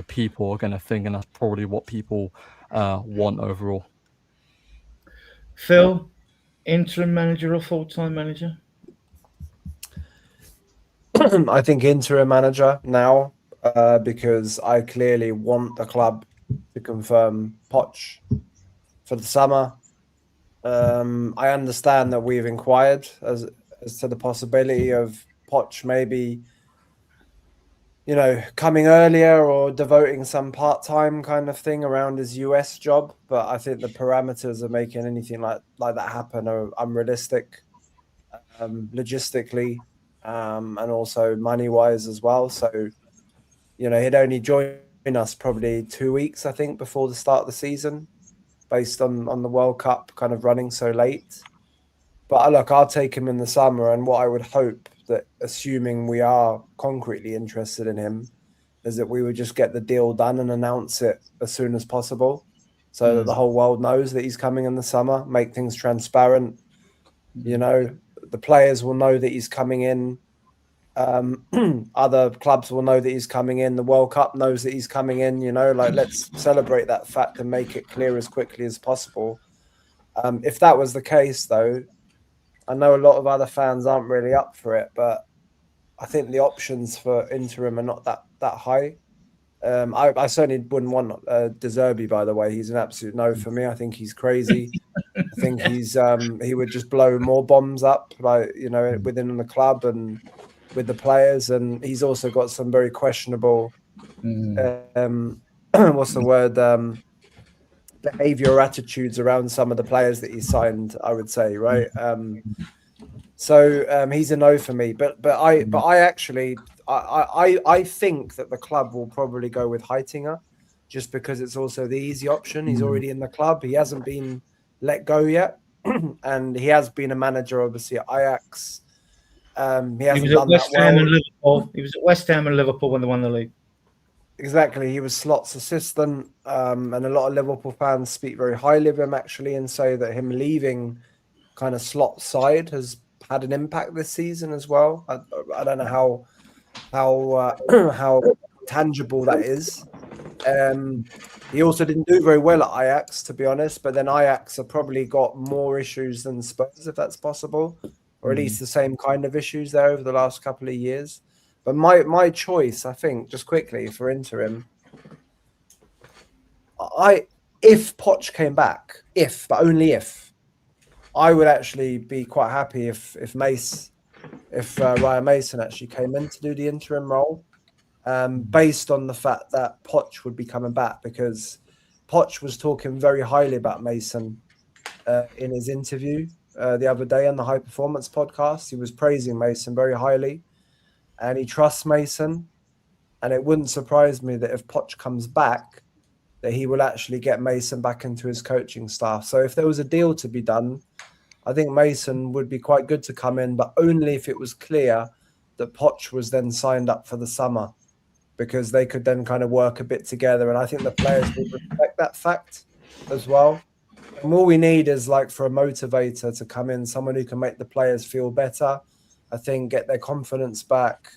people are going to think, and that's probably what people want overall. Phil, interim manager or full-time manager? I think interim manager now, because I clearly want the club to confirm Poch for the summer. I understand that we've inquired as to the possibility of Poch maybe coming earlier or devoting some part-time kind of thing around his US job. But I think the parameters of making anything like that happen are unrealistic, logistically, and also money-wise as well. So, he'd only join us probably 2 weeks, I think, before the start of the season, based on the World Cup kind of running so late. But look, I'll take him in the summer, and what I would hope that, assuming we are concretely interested in him, is that we would just get the deal done and announce it as soon as possible, so that the whole world knows that he's coming in the summer. Make things transparent. The players will know that he's coming in. Other clubs will know that he's coming in. The World Cup knows that he's coming in. Let's celebrate that fact and make it clear as quickly as possible. If that was the case, though, I know a lot of other fans aren't really up for it, but I think the options for Interim are not that high. I certainly wouldn't want De Zerbi, by the way. He's an absolute no for me. I think he's crazy. I think he would just blow more bombs up, within the club and with the players. And he's also got some very questionable, what's the word? Behavior or attitudes around some of the players that he signed, I would say, right? So he's a no for me. But I actually think that the club will probably go with Heitinger, just because it's also the easy option. He's already in the club. He hasn't been let go yet, and he has been a manager, obviously, at Ajax. He hasn't done that well. He was at West Ham and Liverpool when they won the league. Exactly. He was Slot's assistant, and a lot of Liverpool fans speak very highly of him, actually, and say that him leaving kind of Slot's side has had an impact this season as well. I don't know how tangible that is. He also didn't do very well at Ajax, to be honest, but then Ajax have probably got more issues than Spurs, if that's possible, or at least the same kind of issues there over the last couple of years. But my choice, I think, just quickly for Interim, if Poch came back, but only if, I would actually be quite happy if Ryan Mason actually came in to do the interim role, based on the fact that Poch would be coming back, because Poch was talking very highly about Mason in his interview the other day on the High Performance podcast. He was praising Mason very highly, and he trusts Mason. And it wouldn't surprise me that if Poch comes back, that he will actually get Mason back into his coaching staff. So if there was a deal to be done, I think Mason would be quite good to come in, but only if it was clear that Poch was then signed up for the summer, because they could then kind of work a bit together. And I think the players would respect that fact as well. And all we need is, for a motivator to come in, someone who can make the players feel better, I think, get their confidence back.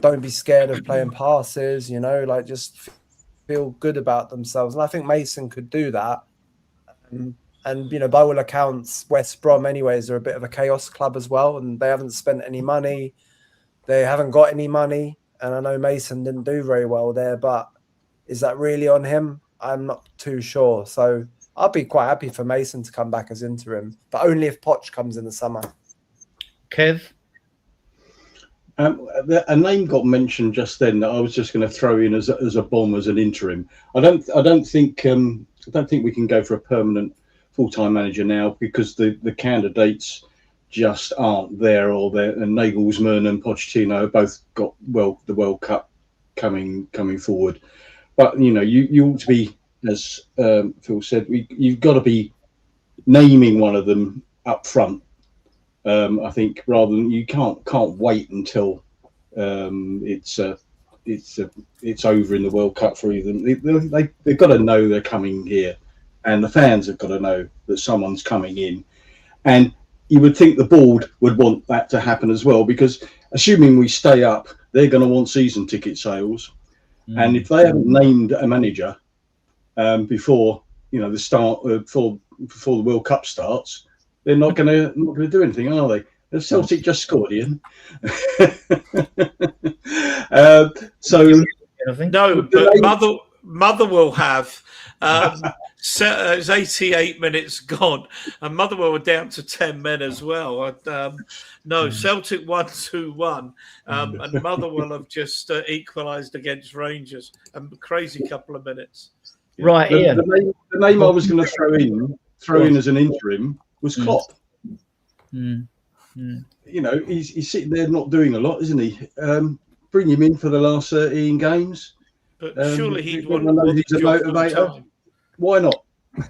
Don't be scared of playing passes, just feel good about themselves. And I think Mason could do that. And by all accounts, West Brom anyways are a bit of a chaos club as well, and they haven't spent any money. They haven't got any money. And I know Mason didn't do very well there, but is that really on him? I'm not too sure. So I'll be quite happy for Mason to come back as interim, but only if Poch comes in the summer. Kev? A name got mentioned just then that I was just going to throw in as a bomb as an interim. I don't think we can go for a permanent full-time manager now, because the candidates just aren't there, and Nagelsmann and Pochettino both got the World Cup coming forward. But you ought to be, as Phil said, you've got to be naming one of them up front. I think, rather than, you can't wait until it's over in the World Cup for them. They've got to know they're coming here, and the fans have got to know that someone's coming in. And you would think the board would want that to happen as well, because assuming we stay up, they're going to want season ticket sales. And if they haven't named a manager before the start, before the World Cup starts, they're not going to do anything, are they? Celtic just scored, Ian. No, but Mother will have So it's 88 minutes gone, and Motherwell were down to 10 men as well. No, Celtic won 2-1, and Motherwell have just equalised against Rangers. A crazy couple of minutes. Right, Ian. The name I was going to throw in as an interim was Klopp. You know, he's sitting there not doing a lot, isn't he? Bring him in for the last 13 games. But surely he'd want he's a motivator. Why not?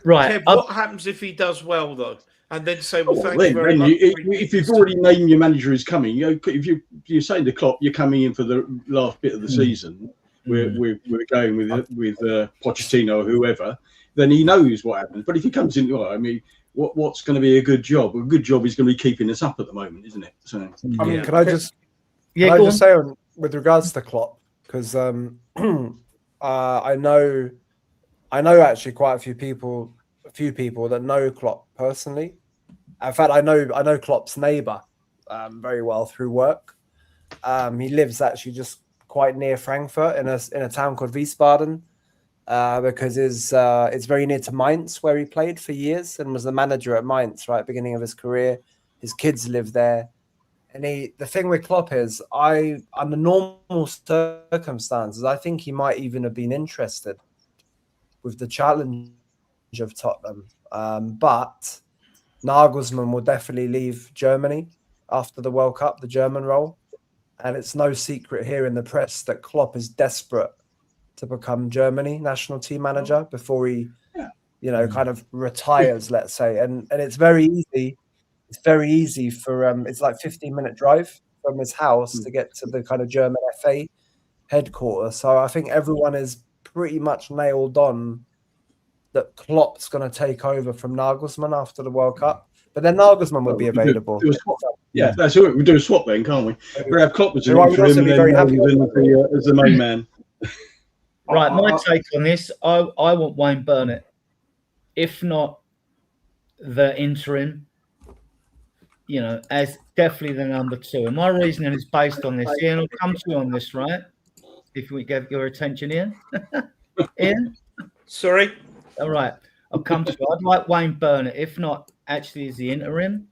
Right. Kev, what happens if he does well, though? And then say, well, thank you very much. If you've already named your manager is coming, you know, if you say to Klopp, you're coming in for the last bit of the season, we're going with Pochettino or whoever, then he knows what happens. But if he comes in, well, I mean, what's going to be a good job? A good job is going to be keeping us up at the moment, isn't it? So, I mean, can I just say with regards to Klopp, because I know actually quite a few people that know Klopp personally. In fact, I know Klopp's neighbour very well through work. He lives actually just quite near Frankfurt in a town called Wiesbaden, because it's very near to Mainz, where he played for years and was the manager at Mainz right at the beginning of his career. His kids live there. And the thing with Klopp is, under normal circumstances, I think he might even have been interested with the challenge of Tottenham. But Nagelsmann will definitely leave Germany after the World Cup, the German role. And it's no secret here in the press that Klopp is desperate to become Germany national team manager before he, kind of retires, let's say. And it's very easy. It's very easy for it's like 15-minute drive from his house to get to the kind of German FA headquarters. So I think everyone is pretty much nailed on that Klopp's going to take over from Nagelsmann after the World Cup. But then Nagelsmann would be available. That's it. We do a swap then, can't we? We have Klopp as an interim and then as the main man. Right, my take on this, I want Wayne Burnett, if not the interim, as definitely the number 2. And my reasoning is based on this. Ian, I'll come to you on this, right? If we give your attention, Ian. Ian? Sorry? All right. I'll come to you. I'd like Wayne Burnett, if not actually as the interim,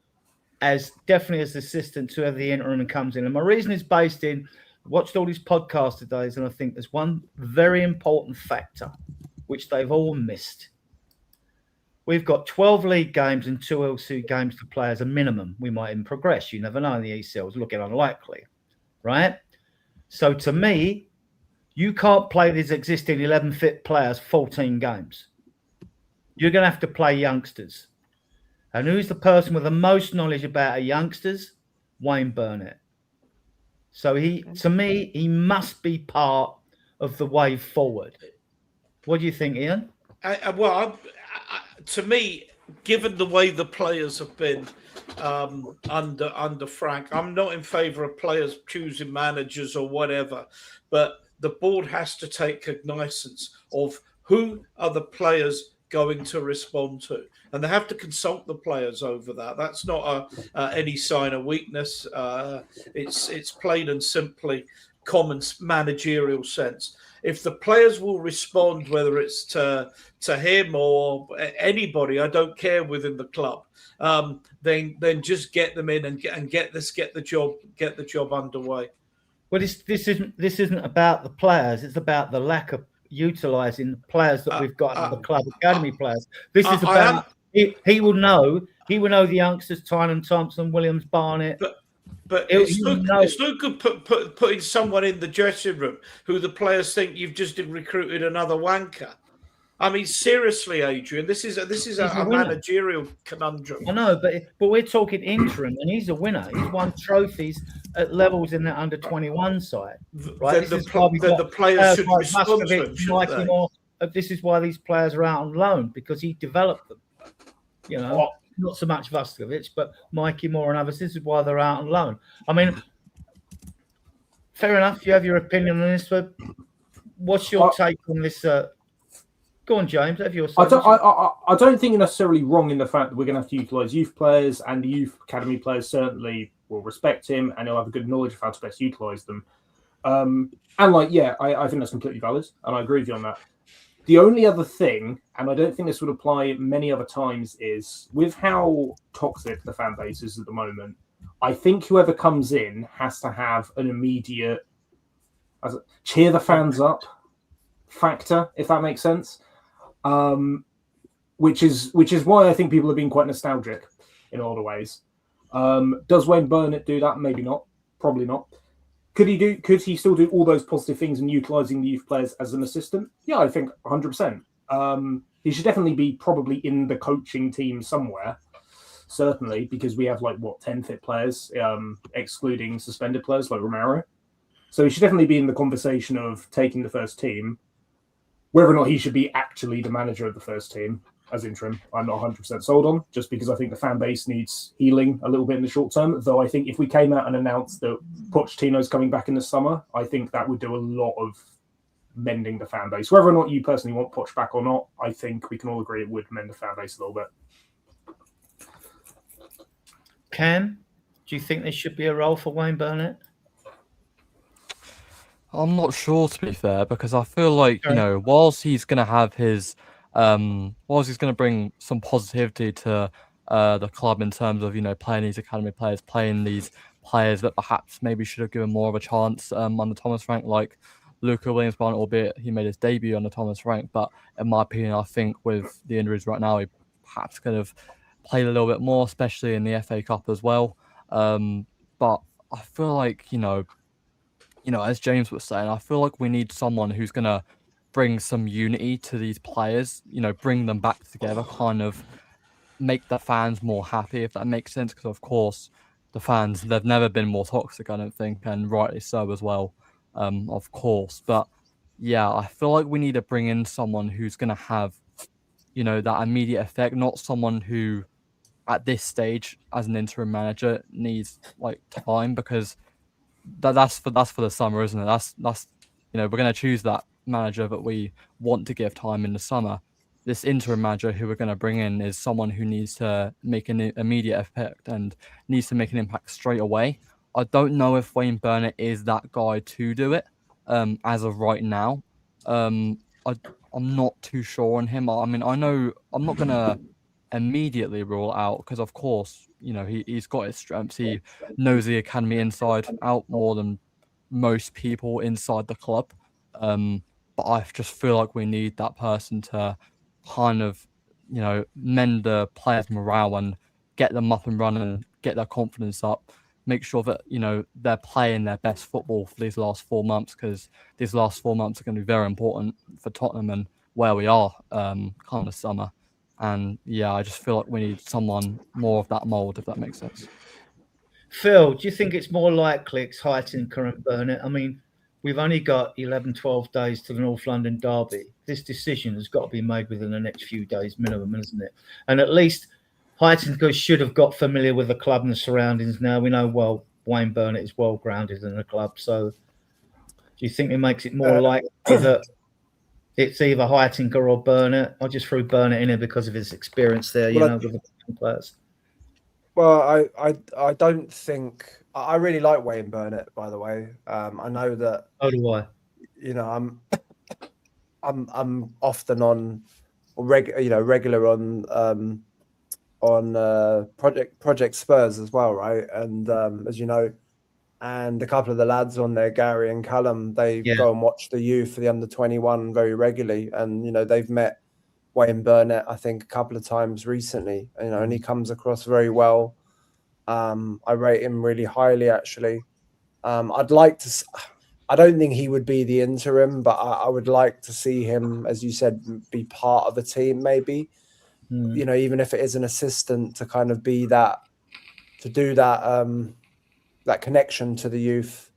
as definitely as assistant to the interim comes in. And my reason is based in, watched all these podcasts today, and I think there's one very important factor, which they've all missed. We've got 12 league games and 2 LC games to play as a minimum. We might even progress. You never know in the ECL. It's looking unlikely, right? So to me, you can't play these existing 11 fit players 14 games. You're going to have to play youngsters. And who's the person with the most knowledge about our youngsters? Wayne Burnett. So to me, he must be part of the way forward. What do you think, Ian? To me, given the way the players have been under Frank, I'm not in favour of players choosing managers or whatever, but the board has to take cognizance of who are the players going to respond to, and they have to consult the players over that. That's not any sign of weakness. It's plain and simply common managerial sense. If the players will respond, whether it's to him or anybody, I don't care, within the club, then just get them in and get the job underway. Well, this isn't about the players. It's about the lack of utilising players that we've got in the club, academy players. This is about he will know the youngsters, Tynan Thompson, Williams, Barnett. But it's no good putting someone in the dressing room who the players think you've just recruited another wanker. I mean, seriously, Adrian, this is a managerial conundrum. I know, but we're talking interim, and he's a winner. He's won trophies at levels in the under-21 side. Right? The players should respond to him, shouldn't they? Moore, this is why these players are out on loan, because he developed them. Not so much Vuskovic, but Mikey Moore and others. This is why they're out on loan. I mean, fair enough. You have your opinion on this, but what's your take on this? Go on, James. Have your. I don't think you're necessarily wrong in the fact that we're going to have to utilise youth players, and the youth academy players certainly will respect him, and he'll have a good knowledge of how to best utilise them. I think that's completely valid, and I agree with you on that. The only other thing, and I don't think this would apply many other times, is with how toxic the fan base is at the moment, I think whoever comes in has to have an immediate cheer the fans up factor, if that makes sense. Which is why I think people have been quite nostalgic in a lot of ways. Does Wayne Burnett do that? Maybe not. Probably not. Could he still do all those positive things and utilising the youth players as an assistant? Yeah, I think 100%. He should definitely be probably in the coaching team somewhere, certainly, because we have 10 fit players, excluding suspended players like Romero. So he should definitely be in the conversation of taking the first team. Whether or not he should be actually the manager of the first team as interim, I'm not 100% sold on, just because I think the fan base needs healing a little bit in the short term. Though I think if we came out and announced that Pochettino's coming back in the summer, I think that would do a lot of mending the fan base. Whether or not you personally want Poch back or not, I think we can all agree it would mend the fan base a little bit. Cam, do you think there should be a role for Wayne Burnett? I'm not sure, to be fair, because I feel like, whilst he's going to have his, whilst he's going to bring some positivity to the club in terms of, playing these academy players, playing these players that perhaps maybe should have given more of a chance under Thomas Frank, like Luca Williams-Barnett, albeit he made his debut under Thomas Frank. But in my opinion, I think with the injuries right now, he perhaps could have played a little bit more, especially in the FA Cup as well. But I feel like, as James was saying, I feel like we need someone who's going to bring some unity to these players, bring them back together, kind of make the fans more happy, if that makes sense. Because, of course, the fans, they've never been more toxic, I don't think, and rightly so as well, of course. But, yeah, I feel like we need to bring in someone who's going to have, that immediate effect, not someone who, at this stage, as an interim manager, needs, time, because that's for the summer, isn't it? That's we're going to choose that manager that we want to give time in the summer. This interim manager who we're going to bring in is someone who needs to make an immediate effect and needs to make an impact straight away. I don't know if Wayne Burnett is that guy to do it as of right now. I'm not too sure on him. I mean, I know I'm not going to immediately rule out because, of course, he's got his strengths. He knows the academy inside out more than most people inside the club. But I just feel like we need that person to kind of, mend the players' morale and get them up and running, get their confidence up, make sure that, they're playing their best football for these last 4 months, because these last 4 months are going to be very important for Tottenham and where we are kind of summer. And yeah, I just feel like we need someone more of that mould, if that makes sense. Phil, do you think it's more likely it's Heitinga and Burnett? I mean, we've only got 11, 12 days to the North London derby. This decision has got to be made within the next few days minimum, isn't it? And at least Heitinga should have got familiar with the club and the surroundings now. We know, Wayne Burnett is well grounded in the club. So do you think it makes it more likely that it's either Heitinga or Burnett? I just threw Burnett in here because of his experience there, with the players. Well, I don't think I really like Wayne Burnett, by the way. I know that. So do I. I'm often on regular on Project Spurs as well, right? And as you know, and a couple of the lads on there, Gary and Callum, they go and watch the youth for the under-21 very regularly, and they've met Wayne Burnett, I think, a couple of times recently, and he comes across very well. I rate him really highly, actually. I'd like to. I don't think he would be the interim, but I would like to see him, as you said, be part of a team, maybe. Even if it is an assistant, to kind of be that, to do that, that connection to the youth,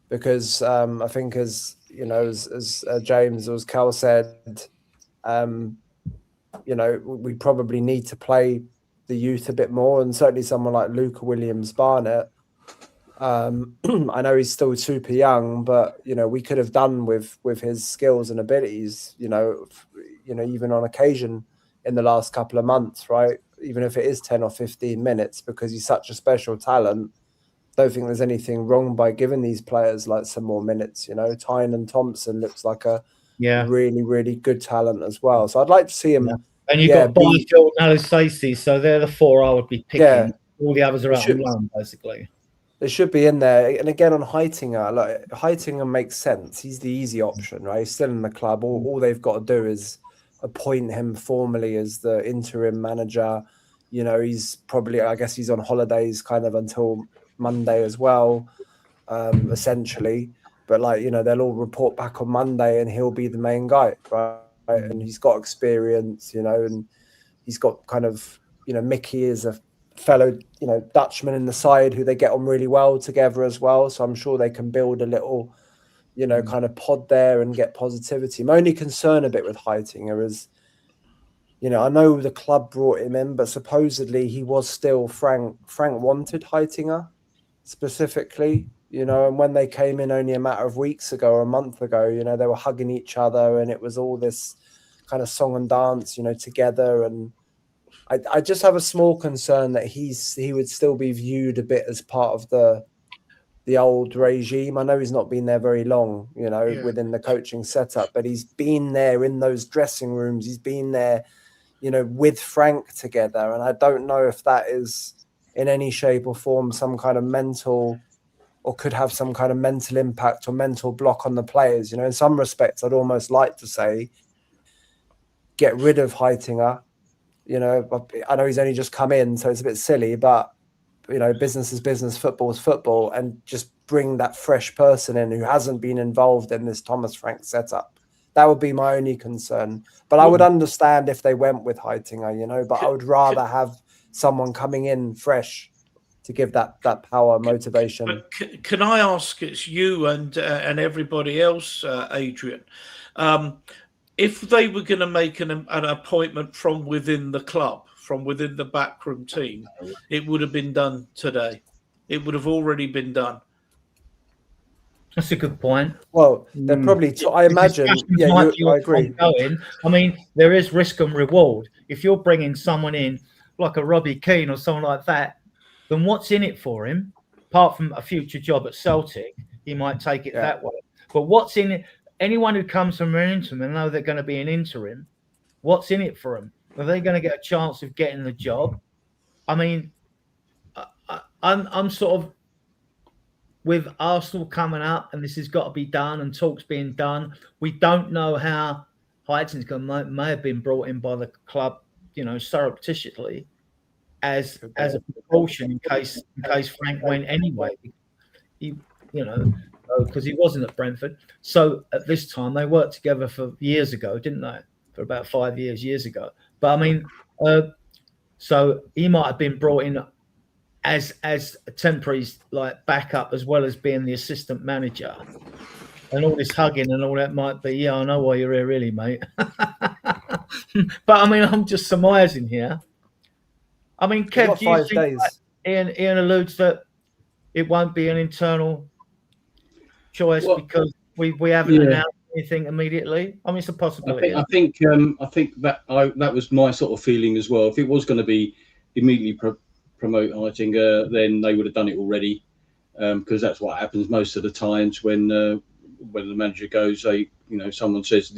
because I think, as James or as Cal said, we probably need to play the youth a bit more, and certainly someone like Luca Williams-Barnett. I know he's still super young, but we could have done with his skills and abilities. Even on occasion in the last couple of months, right? Even if it is 10 or 15 minutes, because he's such a special talent. Don't think there's anything wrong by giving these players some more minutes. Tyne and Thompson looks like a really, really good talent as well. So I'd like to see him. Yeah. And you've got Byfield and Alisasi, so they're the 4 I would be picking. Yeah. All the others are out on loan, basically. They should be in there. And again, on Heitinga, like Heitinga makes sense. He's the easy option, right? He's still in the club. All they've got to do is appoint him formally as the interim manager. You know, he's probably, I guess he's on holidays kind of until Monday as well, essentially. But like, you know, they'll all report back on Monday and he'll be the main guy, right? And he's got experience, you know, and he's got kind of, you know, Mickey is a fellow, you know, Dutchman in the side who they get on really well together as well. So I'm sure they can build a little, you know, kind of pod there and get positivity. My only concern a bit with Heitinga is, you know, I know the club brought him in, but supposedly he was still Frank wanted Heitinga specifically, you know, and when they came in only a matter of weeks ago or a month ago, you know, they were hugging each other and it was all this kind of song and dance, you know, together. And I just have a small concern that he would still be viewed a bit as part of the old regime. I know he's not been there very long, you know, within the coaching setup, but he's been there in those dressing rooms. He's been there, you know, with Frank together. And I don't know if that is in any shape or form some kind of mental or could have some kind of mental impact or mental block on the players. You know, in some respects, I'd almost like to say, get rid of Heitinga. You know, I know he's only just come in, so it's a bit silly, but, you know, business is business, football is football, and just bring that fresh person in who hasn't been involved in this Thomas Frank setup. That would be my only concern. But I would understand if they went with Heitinga, you know, but I would rather have someone coming in fresh to give that power, motivation. But can I ask, it's you and everybody else, Adrian, if they were going to make an appointment from within the club, from within the backroom team, it would have been done today. It would have already been done. That's a good point. Well, they're probably, I imagine, I agree. I mean, there is risk and reward. If you're bringing someone in like a Robbie Keane or someone like that, then what's in it for him? Apart from a future job at Celtic, he might take it that way. But what's in it? Anyone who comes from an interim and know they're going to be an interim, what's in it for them? Are they going to get a chance of getting the job? I mean, I'm sort of with Arsenal coming up, and this has got to be done, and talks being done. We don't know how Heitinga may have been brought in by the club, you know, surreptitiously as a precaution in case Frank went anyway. He, you know, because he wasn't at Brentford. So at this time, they worked together for years ago, didn't they? For about 5 years ago. But I mean, so he might have been brought in as a temporary like backup as well as being the assistant manager. And all this hugging and all that might be, I know why you're here, really, mate. But I mean, I'm just surmising here. I mean, Kev, do you think like Ian alludes that it won't be an internal choice because we haven't announced anything immediately? I mean, it's a possibility. I think that was my sort of feeling as well. If it was going to be immediately promote Heitinga, then they would have done it already, because that's what happens most of the times when the manager goes. Someone says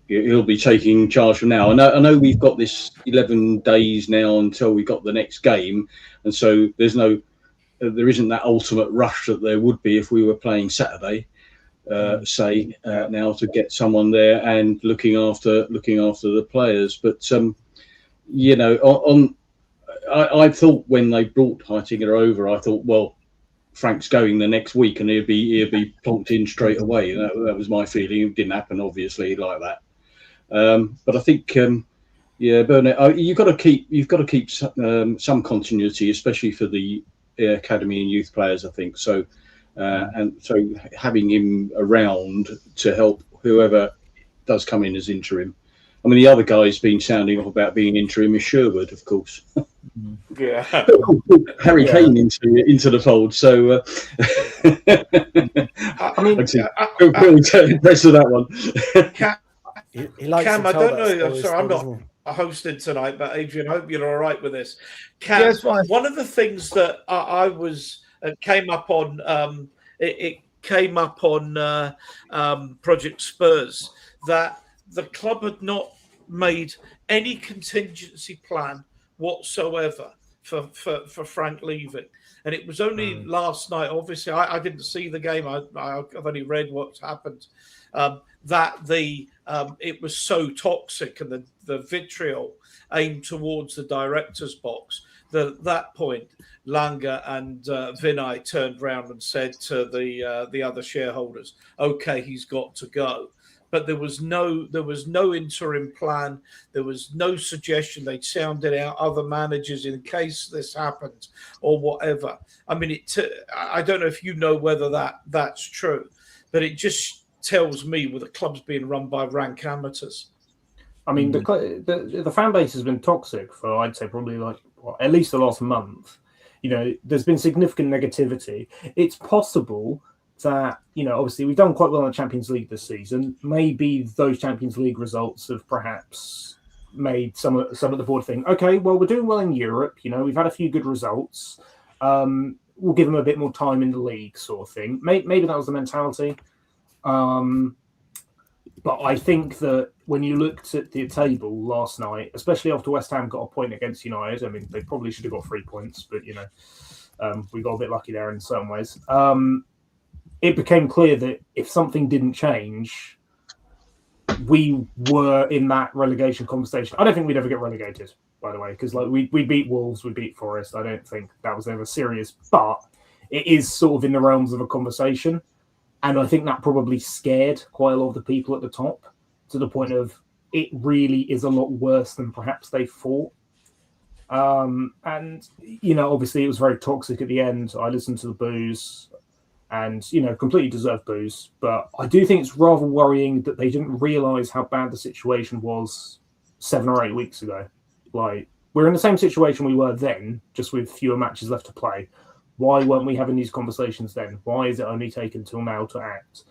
he'll be taking charge from now. I know we've got this 11 days now until we got the next game, and so there isn't that ultimate rush that there would be if we were playing Saturday, now to get someone there and looking after the players. But I thought when they brought Heitinga over, I thought, well, Frank's going the next week and he'll be plonked in straight away. That was my feeling. It didn't happen, obviously, like that. But I think, Bernard, you've got to keep some continuity, especially for the academy and youth players, I think. So, and so having him around to help whoever does come in as interim. I mean, the other guy's been sounding off about being interim is Sherwood, of course. Yeah, Harry Kane into the fold. So I mean, impressed with that one. He likes Cam, to I tell don't that know. story Sorry, I'm still, not doesn't hosting tonight, but Adrian, I hope you're all right with this. Cam, one of the things that I was came up on, it came up on Project Spurs that the club had not made any contingency plan whatsoever for Frank leaving. And it was only last night, obviously, I didn't see the game. I've only read what's happened, that it was so toxic and the vitriol aimed towards the director's box that at that point, Langer and Vinay turned round and said to the other shareholders, okay, he's got to go. But there was no interim plan. There was no suggestion. They'd sounded out other managers in case this happened or whatever. I mean, I don't know if you know whether that's true, but it just tells me with the clubs being run by rank amateurs. I mean, the fan base has been toxic for, I'd say, probably at least the last month. There's been significant negativity. It's possible that, obviously we've done quite well in the Champions League this season. Maybe those Champions League results have perhaps made some of the board think, okay, well, we're doing well in Europe. We've had a few good results. We'll give them a bit more time in the league, sort of thing. Maybe that was the mentality. But I think that when you looked at the table last night, especially after West Ham got a point against United, I mean, they probably should have got 3 points, but, we got a bit lucky there in certain ways. It became clear that if something didn't change, we were in that relegation conversation. I don't think we'd ever get relegated, by the way, because we beat Wolves, we beat Forest. I don't think that was ever serious, but it is sort of in the realms of a conversation. And I think that probably scared quite a lot of the people at the top to the point of it really is a lot worse than perhaps they thought. And, obviously it was very toxic at the end. I listened to the boos and, completely deserved boos. But I do think it's rather worrying that they didn't realise how bad the situation was 7 or 8 weeks ago. We're in the same situation we were then, just with fewer matches left to play. Why weren't we having these conversations then? Why is it only taken till now to act?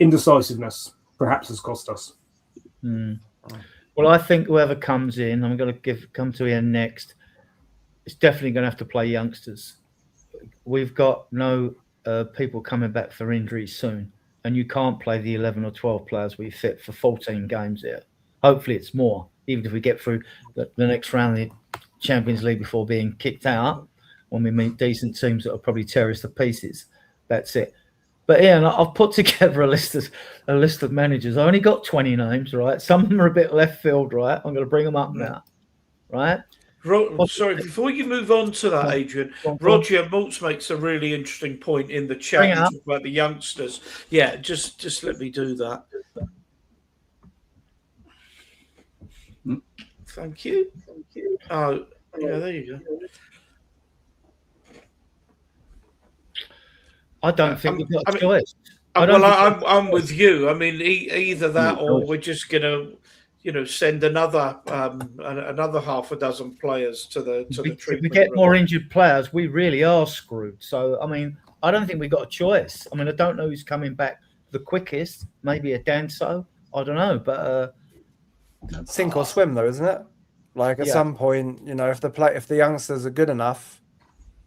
Indecisiveness perhaps has cost us. Well, I think whoever comes in, I'm going to come to Ian next, it's definitely going to have to play youngsters. We've got no people coming back for injuries soon, and you can't play the 11 or 12 players we fit for 14 games here. Hopefully it's more, even if we get through the next round of the Champions League before being kicked out, when we meet decent teams that will probably tear us to pieces. That's it. But Ian, I've put together a list of managers. I only got 20 names, right? Some of them are a bit left field, right? I'm going to bring them up now, right? Sorry, before you move on to that, Adrian, Roger Maltz makes a really interesting point in the chat about the youngsters. Yeah, just let me do that. Thank you. Oh, yeah, there you go. I don't think we've got a choice. I'm with you. I mean, either that or we're just going to, send another half a dozen players to the treatment. If we get more injured players, we really are screwed. So, I mean, I don't think we've got a choice. I mean, I don't know who's coming back the quickest. Maybe a Danso. I don't know, but sink or swim, though, isn't it? At some point, if the youngsters are good enough,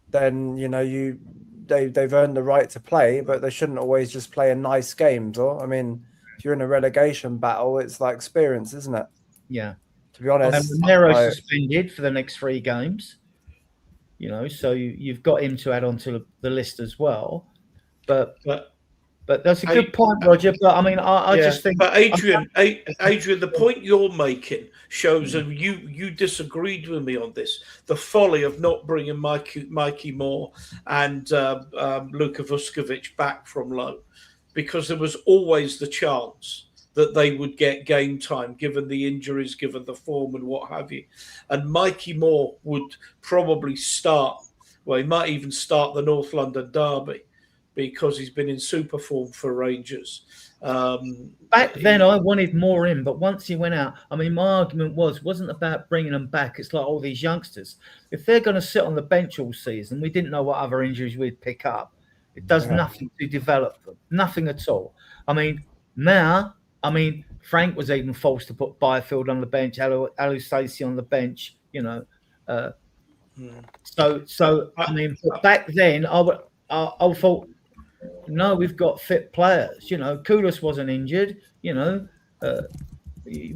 then they've earned the right to play, but they shouldn't always just play in nice games. Or, I mean, if you're in a relegation battle, it's like experience, isn't it? Yeah. To be honest. And Romero's suspended for the next 3 games. So you've got him to add on to the list as well. But that's a good point, Roger. But I mean, I just think. But Adrian, the point you're making shows that you disagreed with me on this. The folly of not bringing Mikey Moore and Luka Vuskovic back from loan, because there was always the chance that they would get game time, given the injuries, given the form and what have you. And Mikey Moore would probably start. Well, he might even start the North London derby, because he's been in super form for Rangers. Back then, I wanted more in, but once he went out, I mean, my argument wasn't about bringing them back. It's like all these youngsters. If they're going to sit on the bench all season, we didn't know what other injuries we'd pick up. It does nothing to develop them, nothing at all. I mean, now, Frank was even forced to put Byfield on the bench, Alu Stacey on the bench, So I mean, but back then, I thought, no, we've got fit players. Kudus wasn't injured. We're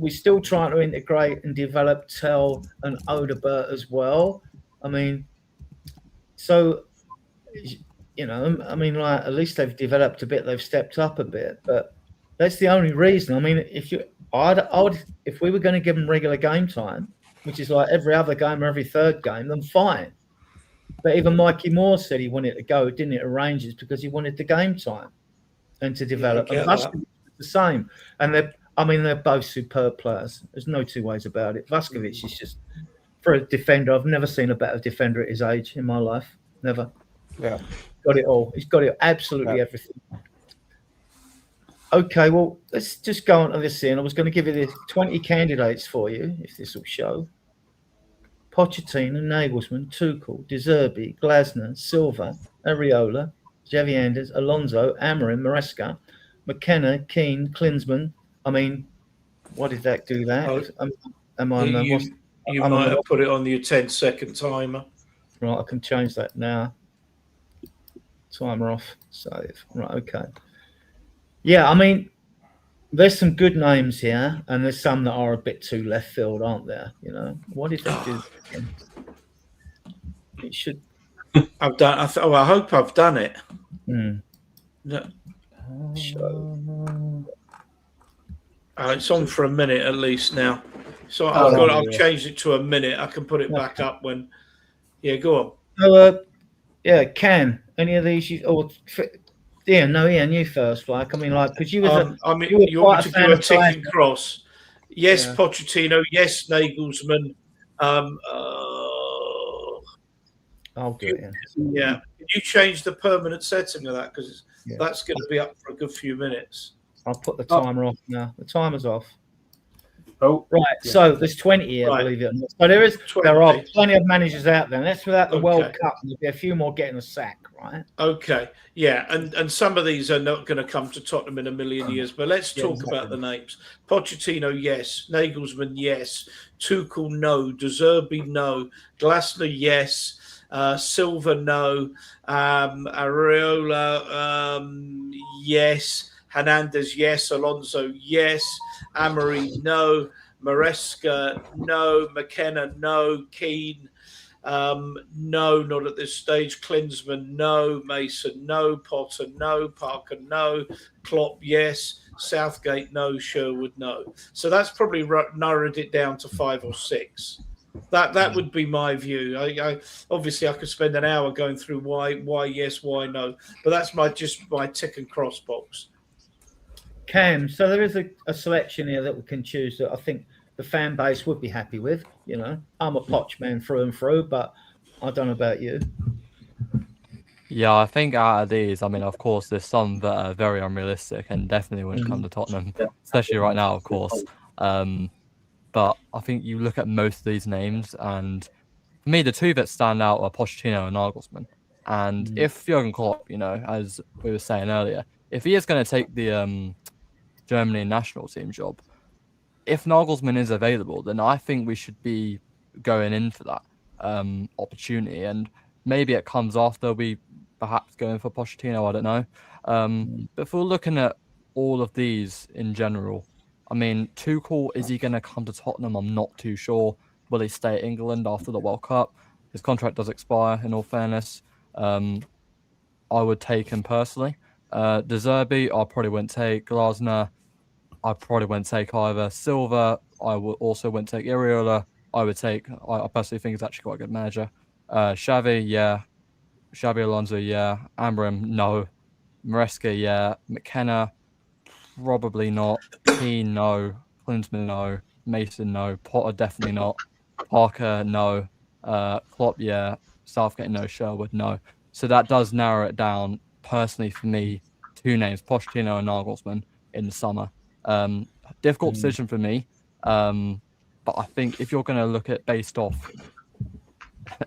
still trying to integrate and develop Tell and Odebert as well. I mean, so like at least they've developed a bit, they've stepped up a bit, but that's the only reason. I mean, if we were going to give them regular game time, which is like every other game or every third game, then fine. But even Mikey Moore said he wanted to go, didn't it, at Rangers because he wanted the game time and to develop. And Vuskovic the same. And they're both superb players. There's no two ways about it. Vuskovic is just, for a defender, I've never seen a better defender at his age in my life. Never. Yeah. Got it all. He's got it absolutely everything. Okay, well, let's just go on to this here. I was going to give you the 20 candidates for you, if this will show. Pochettino, Nagelsmann, Tuchel, De Zerbi, Glasner, Silva, Areola, Javi Anders, Alonso, Amorim, Maresca, McKenna, Keane, Klinsmann. I mean, what did that do that? You might have put it on your 10-second timer. Right, I can change that now. Timer off. Save. Right, okay. Yeah, I mean, there's some good names here, and there's some that are a bit too left field, aren't there? What did they do? It should. I've done. I hope I've done it. No. It's on for a minute at least now. So I've changed it to a minute. I can put it back up when. Yeah, go on. So, Cam, any of these? Ian, you first. Because you was you want me to do a tick and cross? Yes, yeah. Pochettino. Yes, Nagelsmann. I'll do it. Yeah. Can you change the permanent setting of that? Because that's going to be up for a good few minutes. I'll put the timer off now. The timer's off. Oh, right. Yeah. So there's 20 here, believe it or not. So there are plenty of managers out there. And that's without the World Cup. There'll be a few more getting a sack, right? Okay. Yeah. And some of these are not going to come to Tottenham in a million years. But let's talk about the names. Pochettino, yes. Nagelsmann, yes. Tuchel, no. De Zerbi, no. Glasner, yes. Silva, no. Areola, yes. Hernandez, yes. Alonso, yes. Amory, no. Maresca, no. McKenna, no. Keane, no, not at this stage. Klinsmann, no. Mason, no. Potter, no. Parker, no. Klopp, yes. Southgate, no. Sherwood, no. So that's probably narrowed it down to 5 or 6. That would be my view. I obviously I could spend an hour going through why yes, why no, but that's my tick and cross box. Cam, so there is a selection here that we can choose that I think the fan base would be happy with. I'm a Poch man through and through, but I don't know about you. Yeah, I think out of these, of course, there's some that are very unrealistic and definitely wouldn't come to Tottenham, especially right now, of course. But I think you look at most of these names, and for me, the two that stand out are Pochettino and Nagelsmann. And if Jurgen Klopp, as we were saying earlier, if he is going to take the Germany national team job, if Nagelsmann is available, then I think we should be going in for that opportunity. And maybe it comes after we perhaps go in for Pochettino, I don't know. But if we're looking at all of these in general, Tuchel, is he going to come to Tottenham? I'm not too sure. Will he stay at England after the World Cup? His contract does expire, in all fairness. I would take him personally. De Zerbi, I probably wouldn't take. Glasner, I probably wouldn't take either. Silva, I would also wouldn't take. Areola, I would take. I personally think he's actually quite a good manager. Xavi, yeah. Xabi Alonso, yeah. Amorim, no. Maresca, yeah. McKenna, probably not. Keane, no. Klinsmann, no. Mason, no. Potter, definitely not. Parker, no. Klopp, yeah. Southgate, no. Sherwood, no. So that does narrow it down, personally, for me, 2 names, Pochettino and Nagelsmann in the summer. Difficult decision for me. But I think if you're going to look at based off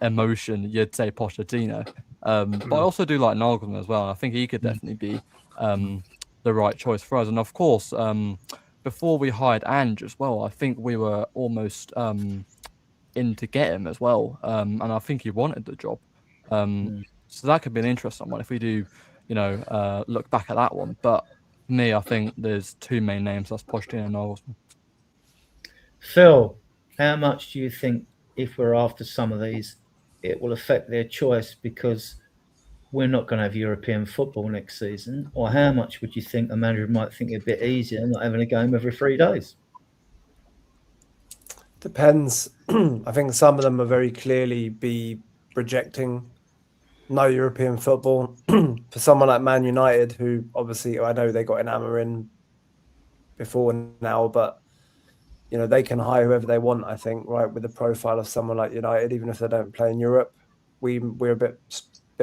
emotion, you'd say Pochettino. But I also do like Nagelsmann as well. I think he could definitely be the right choice for us. And of course, before we hired Ange as well, I think we were almost in to get him as well. And I think he wanted the job. So that could be an interesting one if we do, look back at that one. But for me, I think there's two main names. That's Pochettino and Nagelsmann. Phil, how much do you think, if we're after some of these, it will affect their choice because we're not going to have European football next season? Or how much would you think a manager might think it a bit easier not having a game every 3 days? Depends. I think some of them are very clearly be rejecting no European football. For someone like Man United, who obviously I know they got an Amma in before now, but they can hire whoever they want, I think, right, with the profile of someone like United, even if they don't play in Europe. We're a bit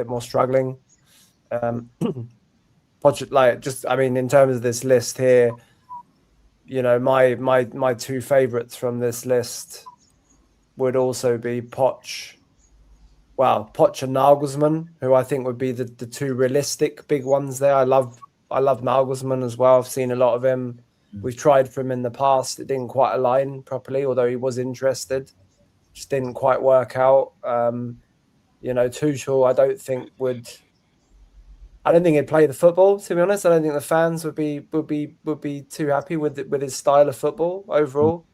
more struggling. In terms of this list here, my two favourites from this list would also be Poch and Nagelsmann, who I think would be the two realistic big ones there. I love Nagelsmann as well. I've seen a lot of him. We've tried for him in the past. It didn't quite align properly, although he was interested. Just didn't quite work out. Tuchel, I don't think he'd play the football, to be honest. I don't think the fans would be too happy with his style of football overall.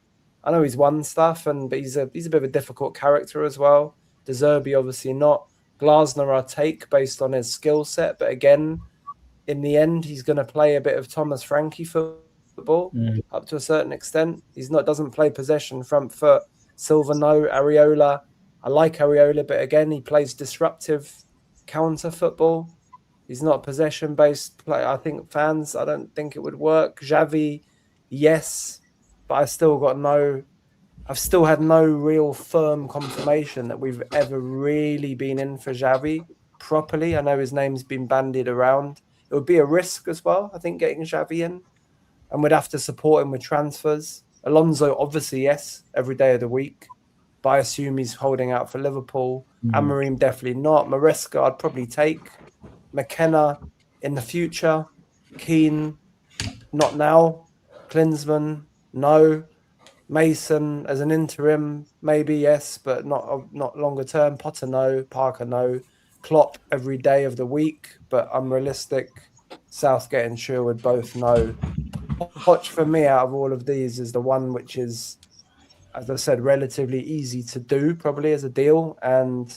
I know he's won stuff, but he's a bit of a difficult character as well. De Zerbi obviously not. Glasner I take based on his skill set, but again, in the end, he's going to play a bit of Thomas Frankie football up to a certain extent. Doesn't play possession, front foot. Silva no. Areola, I like Areola, but again, he plays disruptive counter football. He's not possession-based play. I don't think it would work. Xavi, yes, but I've still had no real firm confirmation that we've ever really been in for Xavi properly. I know his name's been bandied around. It would be a risk as well, I think, getting Xavi in, and we'd have to support him with transfers. Alonso, obviously, yes, every day of the week, but I assume he's holding out for Liverpool. Amorim, definitely not. Maresca, I'd probably take. McKenna in the future. Keane, not now. Klinsmann, no. Mason as an interim, maybe yes, but not longer term. Potter, no. Parker, no. Klopp every day of the week, but unrealistic. Southgate and Sherwood both no. Poch for me out of all of these is the one which is, as I said, relatively easy to do probably as a deal, and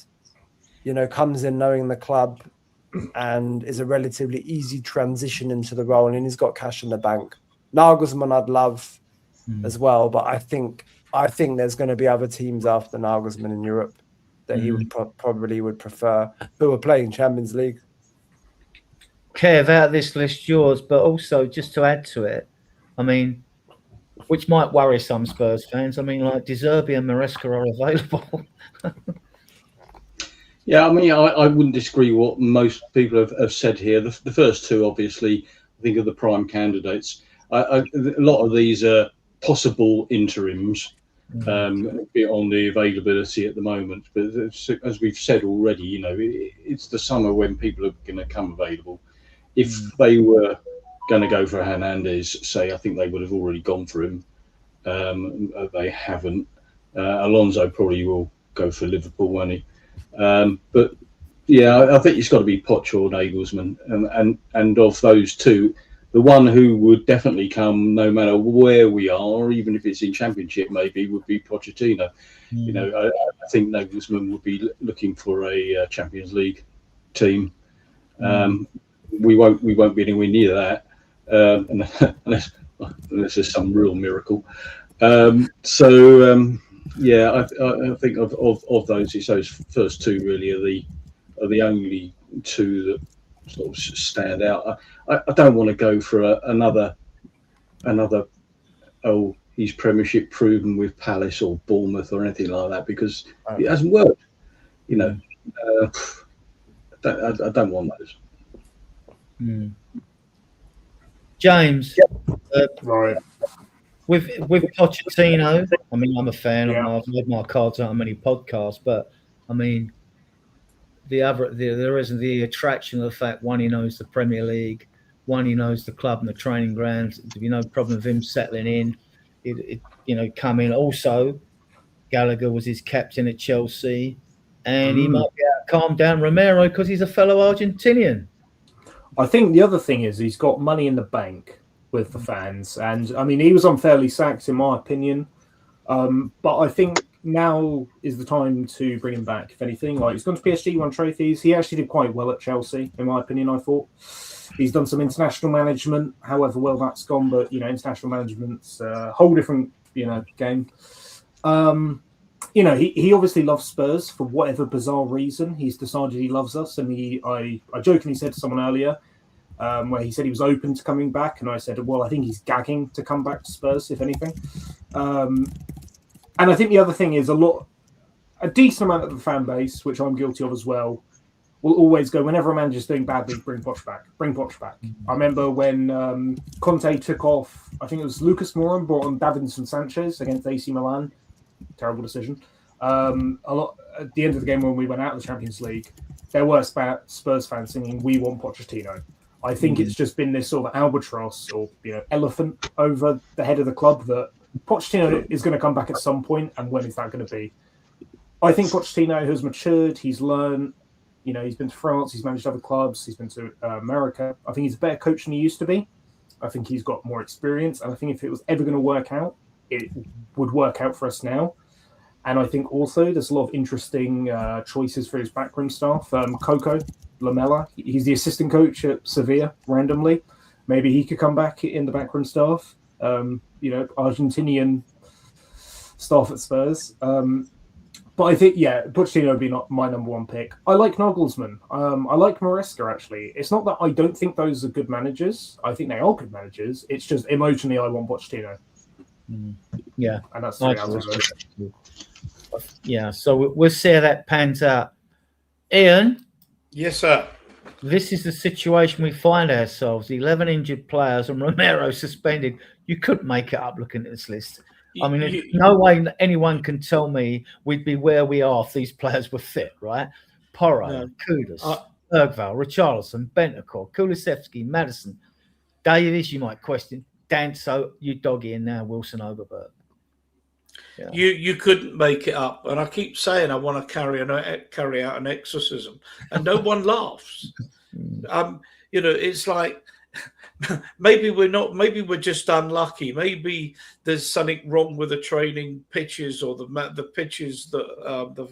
comes in knowing the club and is a relatively easy transition into the role, and he's got cash in the bank. Nagelsmann I'd love as well, but I think there's going to be other teams after Nagelsmann in Europe that he would probably would prefer, who are playing Champions League. Kev, out of this list, yours, but also just to add to it, which might worry some Spurs fans. Like De Zerbi and Maresca are available. Yeah, I wouldn't disagree with what most people have said here. The first two, obviously, I think are the prime candidates. A lot of these are possible interims, be on the availability at the moment. But as we've said already, it's the summer when people are going to come available. If they were going to go for Hernandez, say, I think they would have already gone for him. They haven't. Alonso probably will go for Liverpool, won't he? But yeah, I think it's got to be Poch or Nagelsmann, and of those two, the one who would definitely come no matter where we are, even if it's in Championship, maybe would be Pochettino. I think Nagelsmann would be looking for a Champions League team. We won't be anywhere near that unless there's some real miracle. Yeah, I think of those, it's those first two really are the only two that sort of stand out. I don't want to go for another. Oh, he's Premiership proven with Palace or Bournemouth or anything like that, because it hasn't worked. I don't want those. James, Right. with Pochettino, I'm a fan. I've made my cards out on many podcasts, but there isn't the attraction of the fact, one, he knows the Premier League, one, he knows the club and the training grounds. There'd be no problem with him settling in. Come in. Also, Gallagher was his captain at Chelsea. and he might be able to calm down Romero because he's a fellow Argentinian. I think the other thing is he's got money in the bank with the fans, and I mean he was unfairly sacked in my opinion, but I think now is the time to bring him back. If anything, like he's gone to PSG, won trophies. He actually did quite well at Chelsea, in my opinion. I thought he's done some international management, however well that's gone, but international management's a whole different game. He obviously loves Spurs for whatever bizarre reason. He's decided he loves us, and I jokingly said to someone earlier where he said he was open to coming back, and I said, well, I think he's gagging to come back to Spurs, if anything. And I think the other thing is a decent amount of the fan base, which I'm guilty of as well, will always go, whenever a manager's doing badly, bring Poch back. I remember when Conte took off, I think it was Lucas Moura, brought on Davinson Sanchez against AC Milan. Terrible decision. A lot at the end of the game when we went out of the Champions League, there were Spurs fans singing, "We want Pochettino." I think it's just been this sort of albatross or elephant over the head of the club that Pochettino is going to come back at some point, and when is that going to be? I think Pochettino has matured. He's learned. He's been to France. He's managed other clubs. He's been to America. I think he's a better coach than he used to be. I think he's got more experience, and I think if it was ever going to work out, it would work out for us now. And I think also there's a lot of interesting choices for his backroom staff. Coco Lamela, he's the assistant coach at Sevilla randomly. Maybe he could come back in the backroom staff. Argentinian staff at Spurs. But I think, Pochettino would be my number one pick. I like Nagelsmann. I like Maresca, actually. It's not that I don't think those are good managers. I think they are good managers. It's just emotionally I want Pochettino. Yeah. And that's 3 hours ago. Yeah, so we'll see how that pans out. Ian? Yes, sir. This is the situation we find ourselves. 11 injured players and Romero suspended. You couldn't make it up looking at this list. I mean, there's no way anyone can tell me we'd be where we are if these players were fit, right? Porro, Kudus, Bergvall, Richarlison, Bentancur, Kulusevski, Maddison, Davies, you might question. Danso, you doggy in now, Wilson Overberg. Yeah. You couldn't make it up, and I keep saying I want to carry out an exorcism, and no one laughs. It's like maybe we're just unlucky. Maybe there's something wrong with the training pitches or the pitches that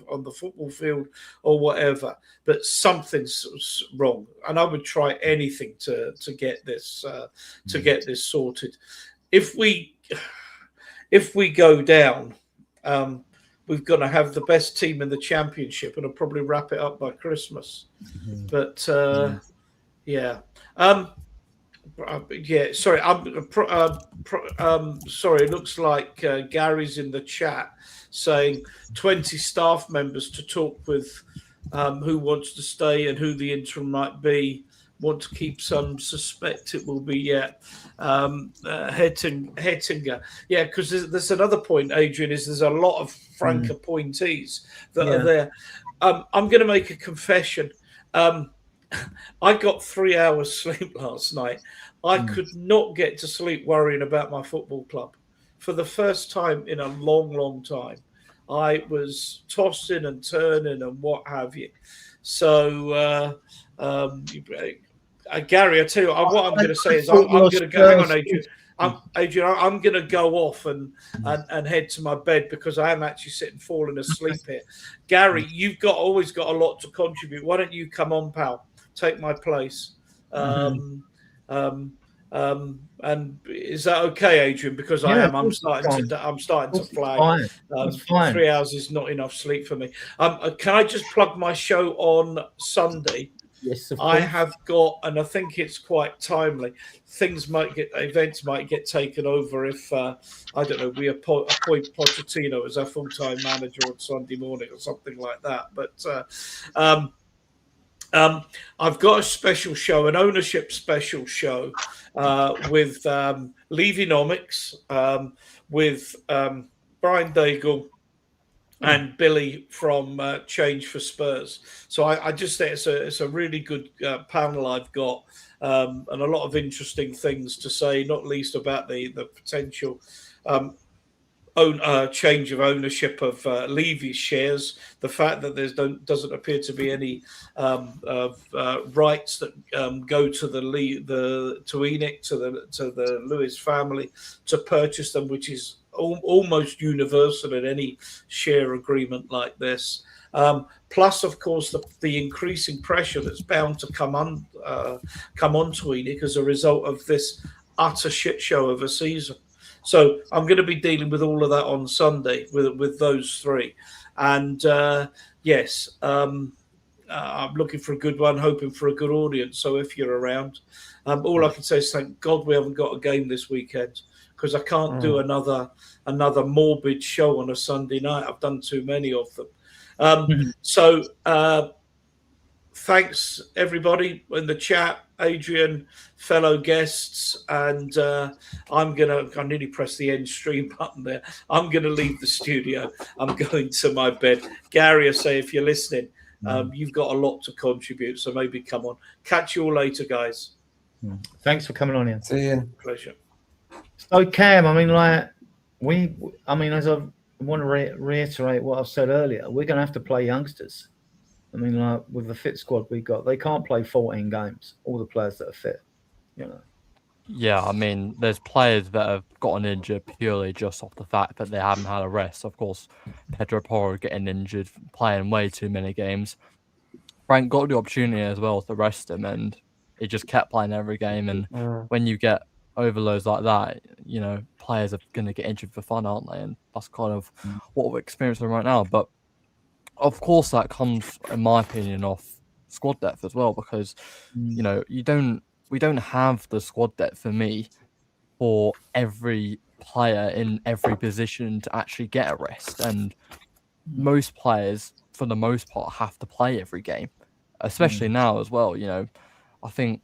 on the football field or whatever. But something's wrong, and I would try anything to get this sorted. If we go down, we've got to have the best team in the championship, and I'll probably wrap it up by Christmas. But sorry. Sorry. It looks like Gary's in the chat saying 20 staff members to talk with who wants to stay and who the interim might be. Want to keep some, suspect it will be Hettinger. Yeah, because there's another point, Adrian, is there's a lot of Frank appointees that are there. I'm going to make a confession. I got 3 hours sleep last night. I could not get to sleep worrying about my football club. For the first time in a long, long time, I was tossing and turning and what have you. So, Gary, I tell you what I'm going to say is I'm going to go. Hang on, Adrian. I'm going to go off and head to my bed because I am actually falling asleep here. Gary, you've always got a lot to contribute. Why don't you come on, pal? Take my place. And is that okay, Adrian? Because I'm starting to flag. 3 hours is not enough sleep for me. Can I just plug my show on Sunday? Yes, I have got, and I think it's quite timely. Events might get taken over if I don't know. We appoint Pochettino as our full-time manager on Sunday morning or something like that. But I've got a special show, an ownership special show with Levynomics, with Brian Daigle and Billy from Change for Spurs. So I just think it's a really good panel I've got, and a lot of interesting things to say, not least about the potential change of ownership of Levy's shares, the fact that doesn't appear to be any rights that go to to ENIC, to the Lewis family to purchase them, which is almost universal in any share agreement like this. Plus, of course, the increasing pressure that's bound to come onto ENIC as a result of this utter shit show of a season. So I'm going to be dealing with all of that on Sunday with those three. And yes, I'm looking for a good one, hoping for a good audience. So if you're around, all I can say is thank God we haven't got a game this weekend, because I can't do another morbid show on a Sunday night. I've done too many of them. So thanks everybody in the chat, Adrian, fellow guests, and I nearly pressed the end stream button there. I'm gonna leave the studio. I'm going to my bed. Gary, I say, if you're listening, you've got a lot to contribute, so maybe come on. Catch you all later, guys. Thanks for coming on in. See you. Pleasure. So Cam, I mean, as I want to reiterate what I've said earlier, we're going to have to play youngsters. I mean, like with the fit squad we got, they can't play 14 games. All the players that are fit, you know. Yeah, I mean, there's players that have gotten injured purely just off the fact that they haven't had a rest. Of course, Pedro Porro getting injured, playing way too many games. Frank got the opportunity as well to rest him, and he just kept playing every game. And when you get overloads like that, you know, players are going to get injured for fun, aren't they? And that's kind of what we're experiencing right now. But of course, that comes, in my opinion, off squad depth as well, because you know we don't have the squad depth for me for every player in every position to actually get a rest, and most players, for the most part, have to play every game, especially now as well. You know, I think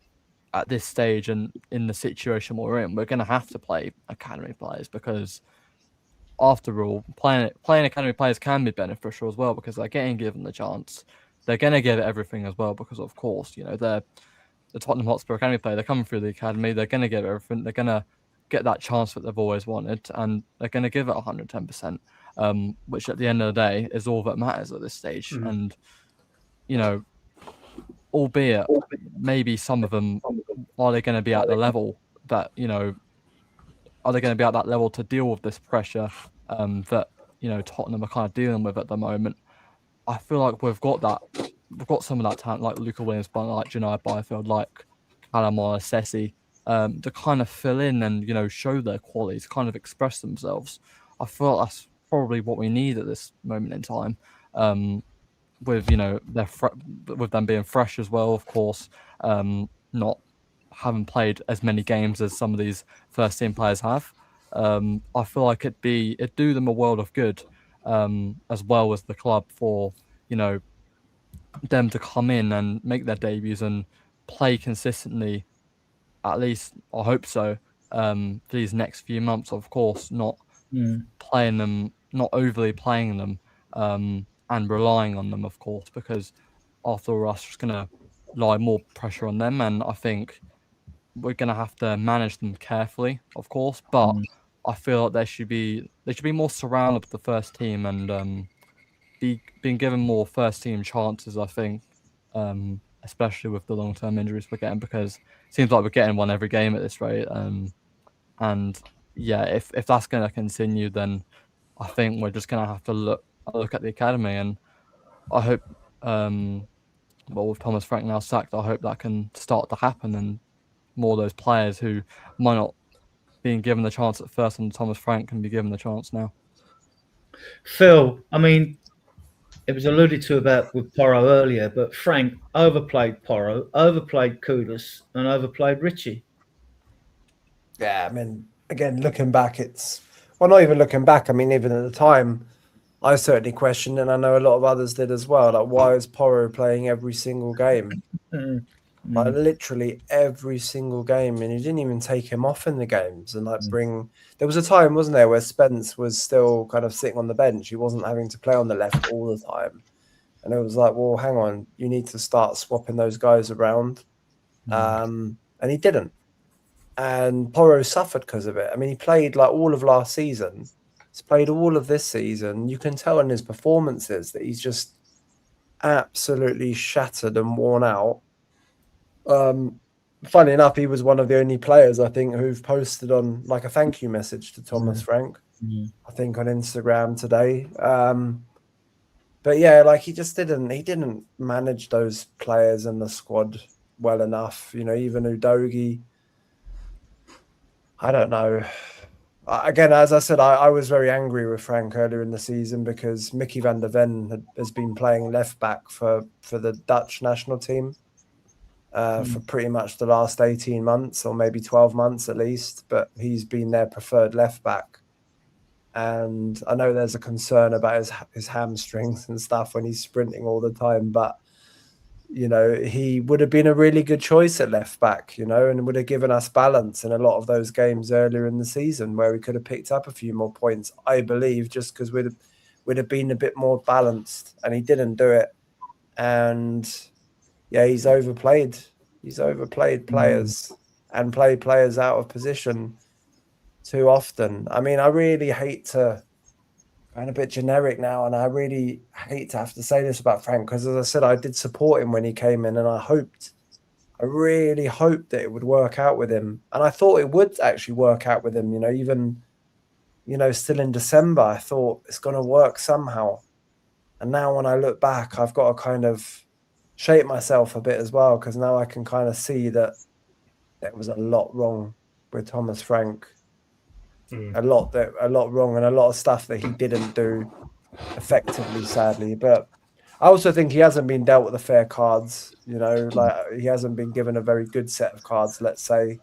at this stage and in the situation we're in, we're going to have to play academy players, because after all, playing academy players can be beneficial as well, because they're getting given the chance. They're going to give it everything as well, because of course, you know, they're the Tottenham Hotspur academy player. They're coming through the academy. They're going to give everything. They're going to get that chance that they've always wanted, and they're going to give it 110%, which at the end of the day is all that matters at this stage. And, you know, albeit maybe some of them, are they going to be at the level that, you know, are they going to be at that level to deal with this pressure that, you know, Tottenham are kind of dealing with at the moment? I feel like we've got some of that talent, like Luca Williams, like Janai Byfield, like Callum Sessi, to kind of fill in and, you know, show their qualities, kind of express themselves. I feel like that's probably what we need at this moment in time. With, you know, with them being fresh as well, of course, not having played as many games as some of these first team players have. I feel like it'd do them a world of good, as well as the club, for, you know, them to come in and make their debuts and play consistently, at least I hope so, for these next few months. Of course, not playing them, not overly playing them, and relying on them, of course, because after all, that's just going to lie more pressure on them, and I think we're going to have to manage them carefully, of course, but I feel like they should be more surrounded with the first team and being given more first team chances, I think, especially with the long-term injuries we're getting, because it seems like we're getting one every game at this rate. And yeah, if that's going to continue, then I think we're just going to have to look at the academy, and I hope, well, with Thomas Frank now sacked, I hope that can start to happen, and more of those players who might not being given the chance at first on Thomas Frank can be given the chance now. Phil, I mean, it was alluded to about with Porro earlier, but Frank overplayed Porro, overplayed Kudus, and overplayed Richie. Yeah, I mean, again, looking back, not even looking back. I mean, even at the time, I certainly questioned, and I know a lot of others did as well. Like, why is Porro playing every single game? Like, literally every single game, and you didn't even take him off in the games. And there was a time, wasn't there, where Spence was still kind of sitting on the bench. He wasn't having to play on the left all the time, and it was like, well, hang on, you need to start swapping those guys around. And he didn't, and Porro suffered because of it. I mean, he played like all of last season, He's played all of this season. You can tell in his performances that he's just absolutely shattered and worn out. Funny enough, he was one of the only players I think who've posted on like a thank you message to Thomas Frank. I think on Instagram today. But yeah, like he didn't manage those players in the squad well enough. You know, even Udogie. I don't know. Again, as I said, I was very angry with Frank earlier in the season because Mickey van der Ven has been playing left back for the Dutch national team for pretty much the last 18 months or maybe 12 months at least. But he's been their preferred left back. And I know there's a concern about his hamstrings and stuff when he's sprinting all the time. But, you know, he would have been a really good choice at left back, you know, and would have given us balance in a lot of those games earlier in the season where we could have picked up a few more points, I believe, just because we'd have been a bit more balanced. And he didn't do it. And, yeah, he's overplayed. He's overplayed players and played players out of position too often. I mean, I really hate to I'm a bit generic now, and I really hate to have to say this about Frank because, as I said, I did support him when he came in, and I really hoped that it would work out with him, and I thought it would actually work out with him. You know, even still in December, I thought it's going to work somehow, and now when I look back, I've got to kind of shape myself a bit as well because now I can kind of see that there was a lot wrong with Thomas Frank. A lot wrong and a lot of stuff that he didn't do effectively, sadly. But I also think he hasn't been dealt with the fair cards. You know, like he hasn't been given a very good set of cards. Let's say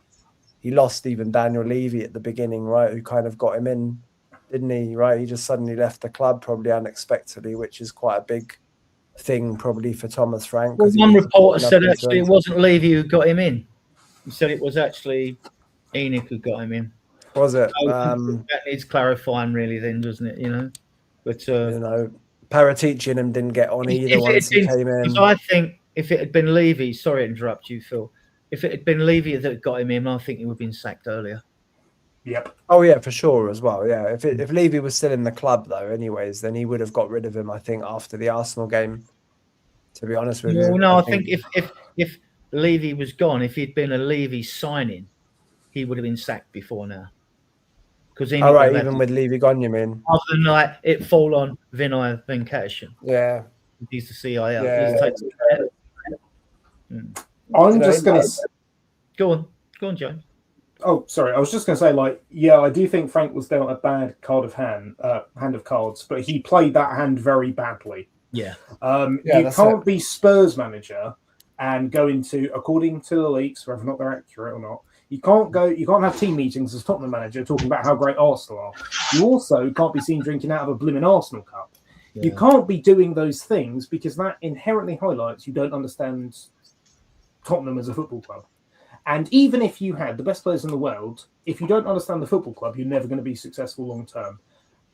he lost even Daniel Levy at the beginning, right? Who kind of got him in, didn't he? Right? He just suddenly left the club probably unexpectedly, which is quite a big thing probably for Thomas Frank. Well, one reporter said actually it wasn't Levy who got him in. He said it was actually Enoch who got him in. Was it? So that needs clarifying, really, then, doesn't it? You know, but Paratici and him didn't get on either once he came in. So I think if it had been Levy, sorry to interrupt you, Phil. If it had been Levy that got him in, I think he would have been sacked earlier. Yep. Oh yeah, for sure as well. Yeah, if Levy was still in the club though, anyways, then he would have got rid of him. I think after the Arsenal game. To be honest with you. No, I think if Levy was gone, if he'd been a Levy signing, he would have been sacked before now. All right, even with Levy gone, you mean? Other than like it fall on Vinay Venkateshan. Yeah. He's the CIO. Yeah. I'm just going to... Go on, Joe. Oh, sorry. I was just going to say, I do think Frank was dealt a bad hand of cards, but he played that hand very badly. Yeah. You can't be Spurs manager and go into, according to the leaks, whether or not they're accurate or not, you can't have team meetings as Tottenham manager talking about how great Arsenal are. You also can't be seen drinking out of a blimmin' Arsenal cup. Yeah. You can't be doing those things because that inherently highlights you don't understand Tottenham as a football club. And even if you had the best players in the world, if you don't understand the football club, you're never going to be successful long term.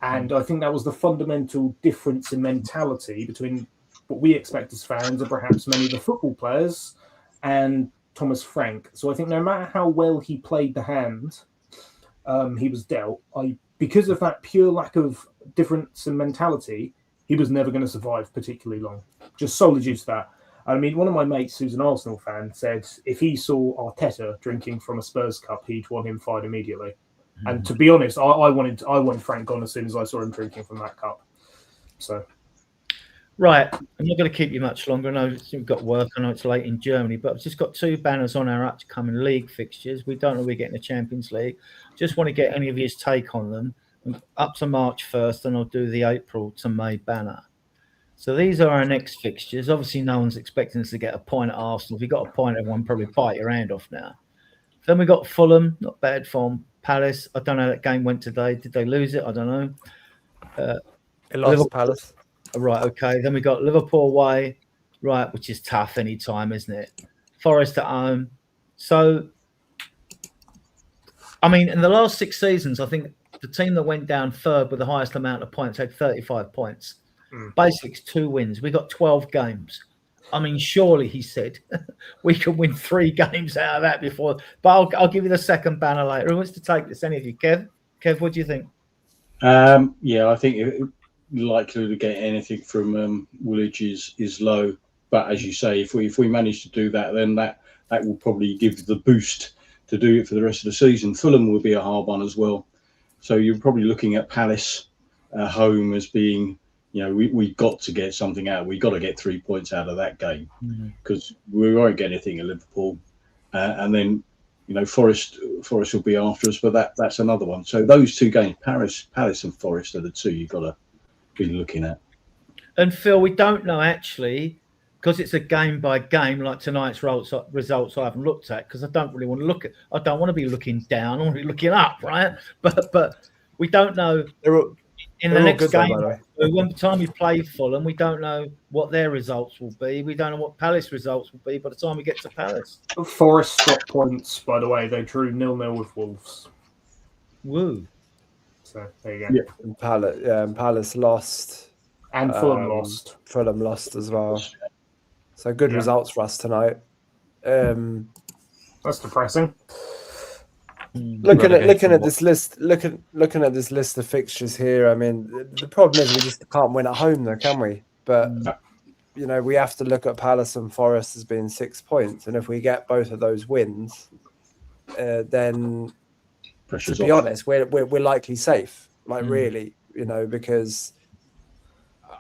And I think that was the fundamental difference in mentality between what we expect as fans and perhaps many of the football players and Thomas Frank. So I think no matter how well he played the hand he was dealt, because of that pure lack of difference in mentality, he was never going to survive particularly long. Just solely due to that. I mean, one of my mates who's an Arsenal fan said if he saw Arteta drinking from a Spurs cup, he'd want him fired immediately. And to be honest, I wanted Frank gone as soon as I saw him drinking from that cup. So, right, I'm not going to keep you much longer. I know you've got work. I know it's late in Germany, but I've just got 2 banners on our upcoming league fixtures. We don't know we're getting the Champions League. Just want to get any of his take on them. Up to March 1st, and I'll do the April to May banner. So these are our next fixtures. Obviously, no one's expecting us to get a point at Arsenal. If you got a point, everyone probably bite your hand off now. Then we got Fulham, not bad form. Palace, I don't know how that game went today. Did they lose it? I don't know. It lost Palace. Right, okay. Then we got Liverpool away, right, which is tough any time, isn't it? Forest at home. So, I mean, in the last 6 seasons, I think the team that went down third with the highest amount of points had 35 points. Basically, it's 2 wins. We got 12 games. I mean, surely, he said, we could win 3 games out of that before. But I'll give you the second banner later. Who wants to take this? Any of you? Kev, what do you think? Yeah, I think likely to get anything from Woolwich is low. But as you say, if we manage to do that, then that will probably give the boost to do it for the rest of the season. Fulham will be a hard one as well. So you're probably looking at Palace home as being, we've got to get something out. We've got to get 3 points out of that game because we won't get anything at Liverpool. And then, Forest will be after us, but that's another one. So those two games, Palace and Forest, are the two you've got to be looking at. And Phil, we don't know actually, because it's a game by game, like tonight's results I haven't looked at because I don't really want to look at. I don't want to be looking down. I want to be looking up, right? But we don't know. In the next game, when the time we play Fulham, we don't know what their results will be. We don't know what Palace results will be by the time we get to Palace. Forest got points, by the way. They drew 0-0 with Wolves. Woo. So there you go. Yeah, and Palace lost. And Fulham lost. Fulham lost as well. So good results for us tonight. That's depressing. Looking at this list of fixtures here, I mean, the problem is we just can't win at home, though, can we? But we have to look at Palace and Forest as being 6 points, and if we get both of those wins, then to be honest, we're likely safe. Really, because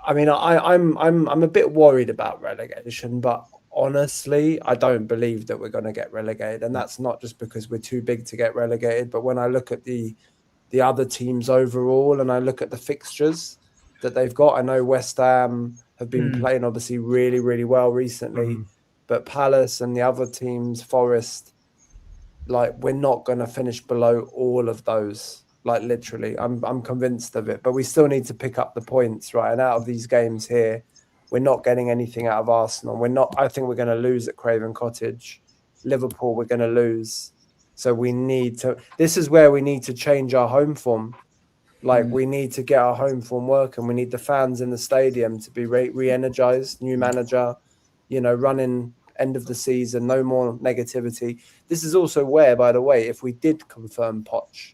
I mean, I'm a bit worried about relegation, but honestly, I don't believe that we're going to get relegated, and that's not just because we're too big to get relegated. But when I look at the other teams overall, and I look at the fixtures that they've got, I know West Ham have been playing obviously really, really well recently, but Palace and the other teams, Forest, we're not going to finish below all of those. Literally, I'm convinced of it. But we still need to pick up the points, right? And out of these games here, we're not getting anything out of Arsenal. I think we're going to lose at Craven Cottage. Liverpool, we're going to lose. So we need to. This is where we need to change our home form. We need to get our home form working. We need the fans in the stadium to be re-energized. New manager, running end of the season. No more negativity. This is also where, by the way, if we did confirm Poch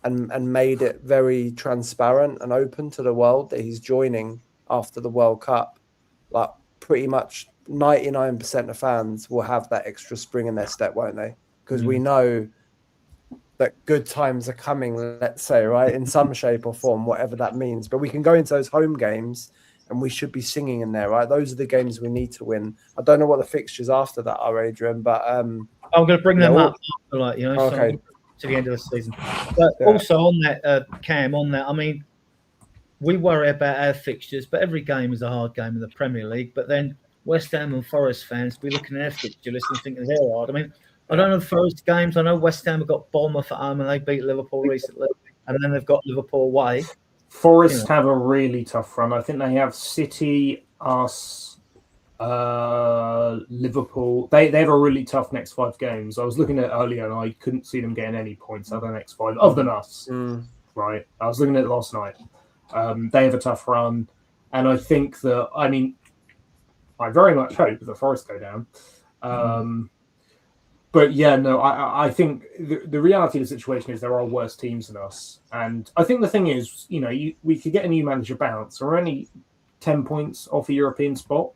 and made it very transparent and open to the world that he's joining after the World Cup, pretty much 99% of fans will have that extra spring in their step, won't they? Because we know that good times are coming, let's say, right, in some shape or form, whatever that means. But we can go into those home games and we should be singing in there, right? Those are the games we need to win. I don't know what the fixtures after that are, Adrian, but I'm going to bring them up after, okay. To the end of the season. But also on that, Cam, I mean, we worry about our fixtures, but every game is a hard game in the Premier League. But then West Ham and Forest fans be looking at their fixture list and thinking they're hard. I mean, I don't know the Forest games. I know West Ham have got Bournemouth at home and they beat Liverpool recently, and then they've got Liverpool away. Forest have a really tough run. I think they have City, us, Liverpool. They have a really tough next 5 games. I was looking at it earlier and I couldn't see them getting any points out of the next 5 other than us. Right. I was looking at it last night. They have a tough run. And I think that, I mean, I very much hope that Forest go down. But yeah, no, I think the reality of the situation is there are worse teams than us. And I think the thing is, we could get a new manager bounce. We're only 10 points off a European spot.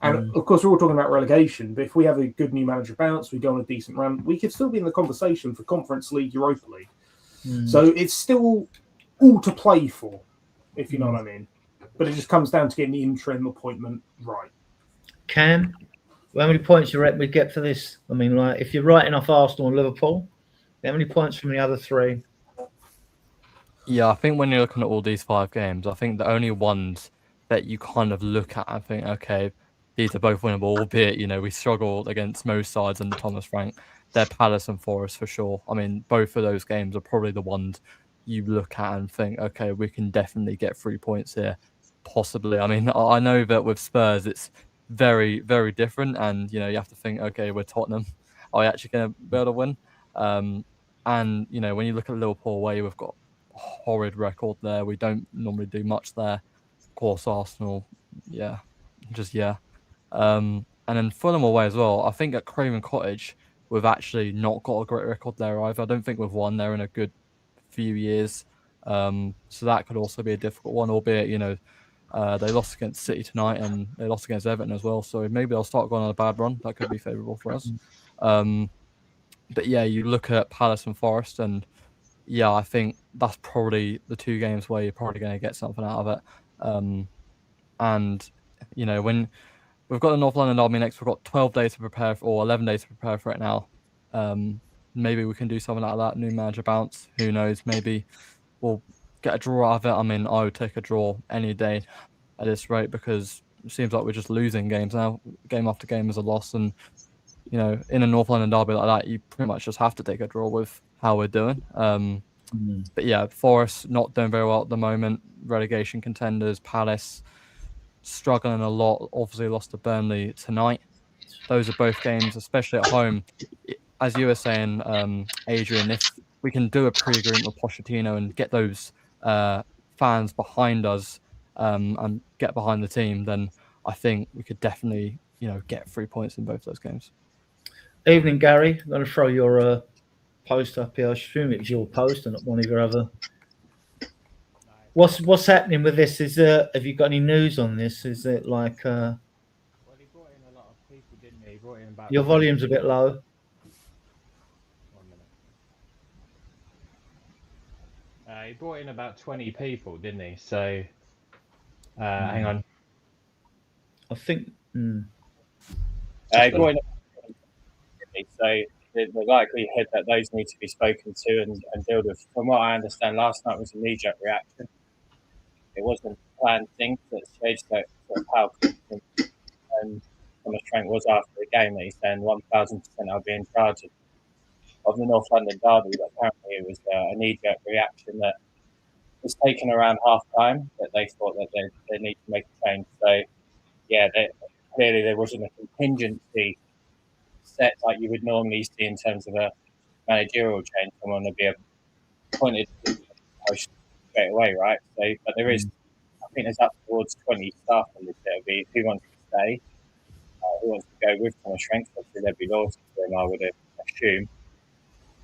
And of course, we're all talking about relegation. But if we have a good new manager bounce, we go on a decent run, we could still be in the conversation for Conference League, Europa League. So it's still all to play for, if you know what I mean. But it just comes down to getting the interim appointment right. Cam, how many points do you reckon we get for this? I mean, if you're writing off Arsenal and Liverpool, how many points from the other 3? Yeah, I think when you're looking at all these 5 games, I think the only ones that you kind of look at and think, okay, these are both winnable, albeit, we struggled against most sides under Thomas Frank. They're Palace and Forest for sure. I mean, both of those games are probably the ones you look at and think, okay, we can definitely get 3 points here, possibly. I mean, I know that with Spurs, it's very, very different. And, you have to think, okay, we're Tottenham. Are we actually going to be able to win? And, when you look at Liverpool away, we've got a horrid record there. We don't normally do much there. Of course, Arsenal, yeah. And then Fulham away as well. I think at Craven Cottage, we've actually not got a great record there either. I don't think we've won there in a good few years. So that could also be a difficult one, albeit, they lost against City tonight and they lost against Everton as well. So maybe they'll start going on a bad run. That could be favourable for us. But yeah, you look at Palace and Forest, and yeah, I think that's probably the two games where you're probably going to get something out of it. And, when we've got the North London derby next, we've got 12 days to prepare for, or 11 days to prepare for it now. Maybe we can do something like that. New manager bounce. Who knows? Maybe we'll get a draw out of it. I mean, I would take a draw any day at this rate, because it seems like we're just losing games now. Game after game is a loss. And, in a North London derby like that, you pretty much just have to take a draw with how we're doing. But yeah, Forest not doing very well at the moment. Relegation contenders. Palace struggling a lot. Obviously lost to Burnley tonight. Those are both games, especially at home. As you were saying, Adrian, if we can do a pre-agreement with Pochettino and get those fans behind us and get behind the team, then I think we could definitely, get 3 points in both those games. Evening, Gary. I'm going to throw your post up here. I assume it's your post and not one of your other. What's happening with this? Have you got any news on this? Is it like? Well, he brought in a lot of people, didn't he? He brought in about. Your volume's a bit low. 1 minute. He brought in about 20 people, didn't he? So, hang on. I think. He brought in. So the likelihood that those need to be spoken to and dealt with, from what I understand, last night was a knee-jerk reaction. It wasn't a planned thing that staged that how and Thomas Frank was after the game that he's saying 1,000% I'll be in charge of the North London derby, but apparently it was a knee-jerk reaction that was taken around half-time, that they thought that they need to make a change. So, yeah, clearly there wasn't a contingency set like you would normally see in terms of a managerial change. Someone would be appointed straight away, right? So, but there is, I think there's up towards 20 staff on this. It'll be who wants to stay, who wants to go with Thomas Frank. Obviously, there'd be loyalty to him, I would assume.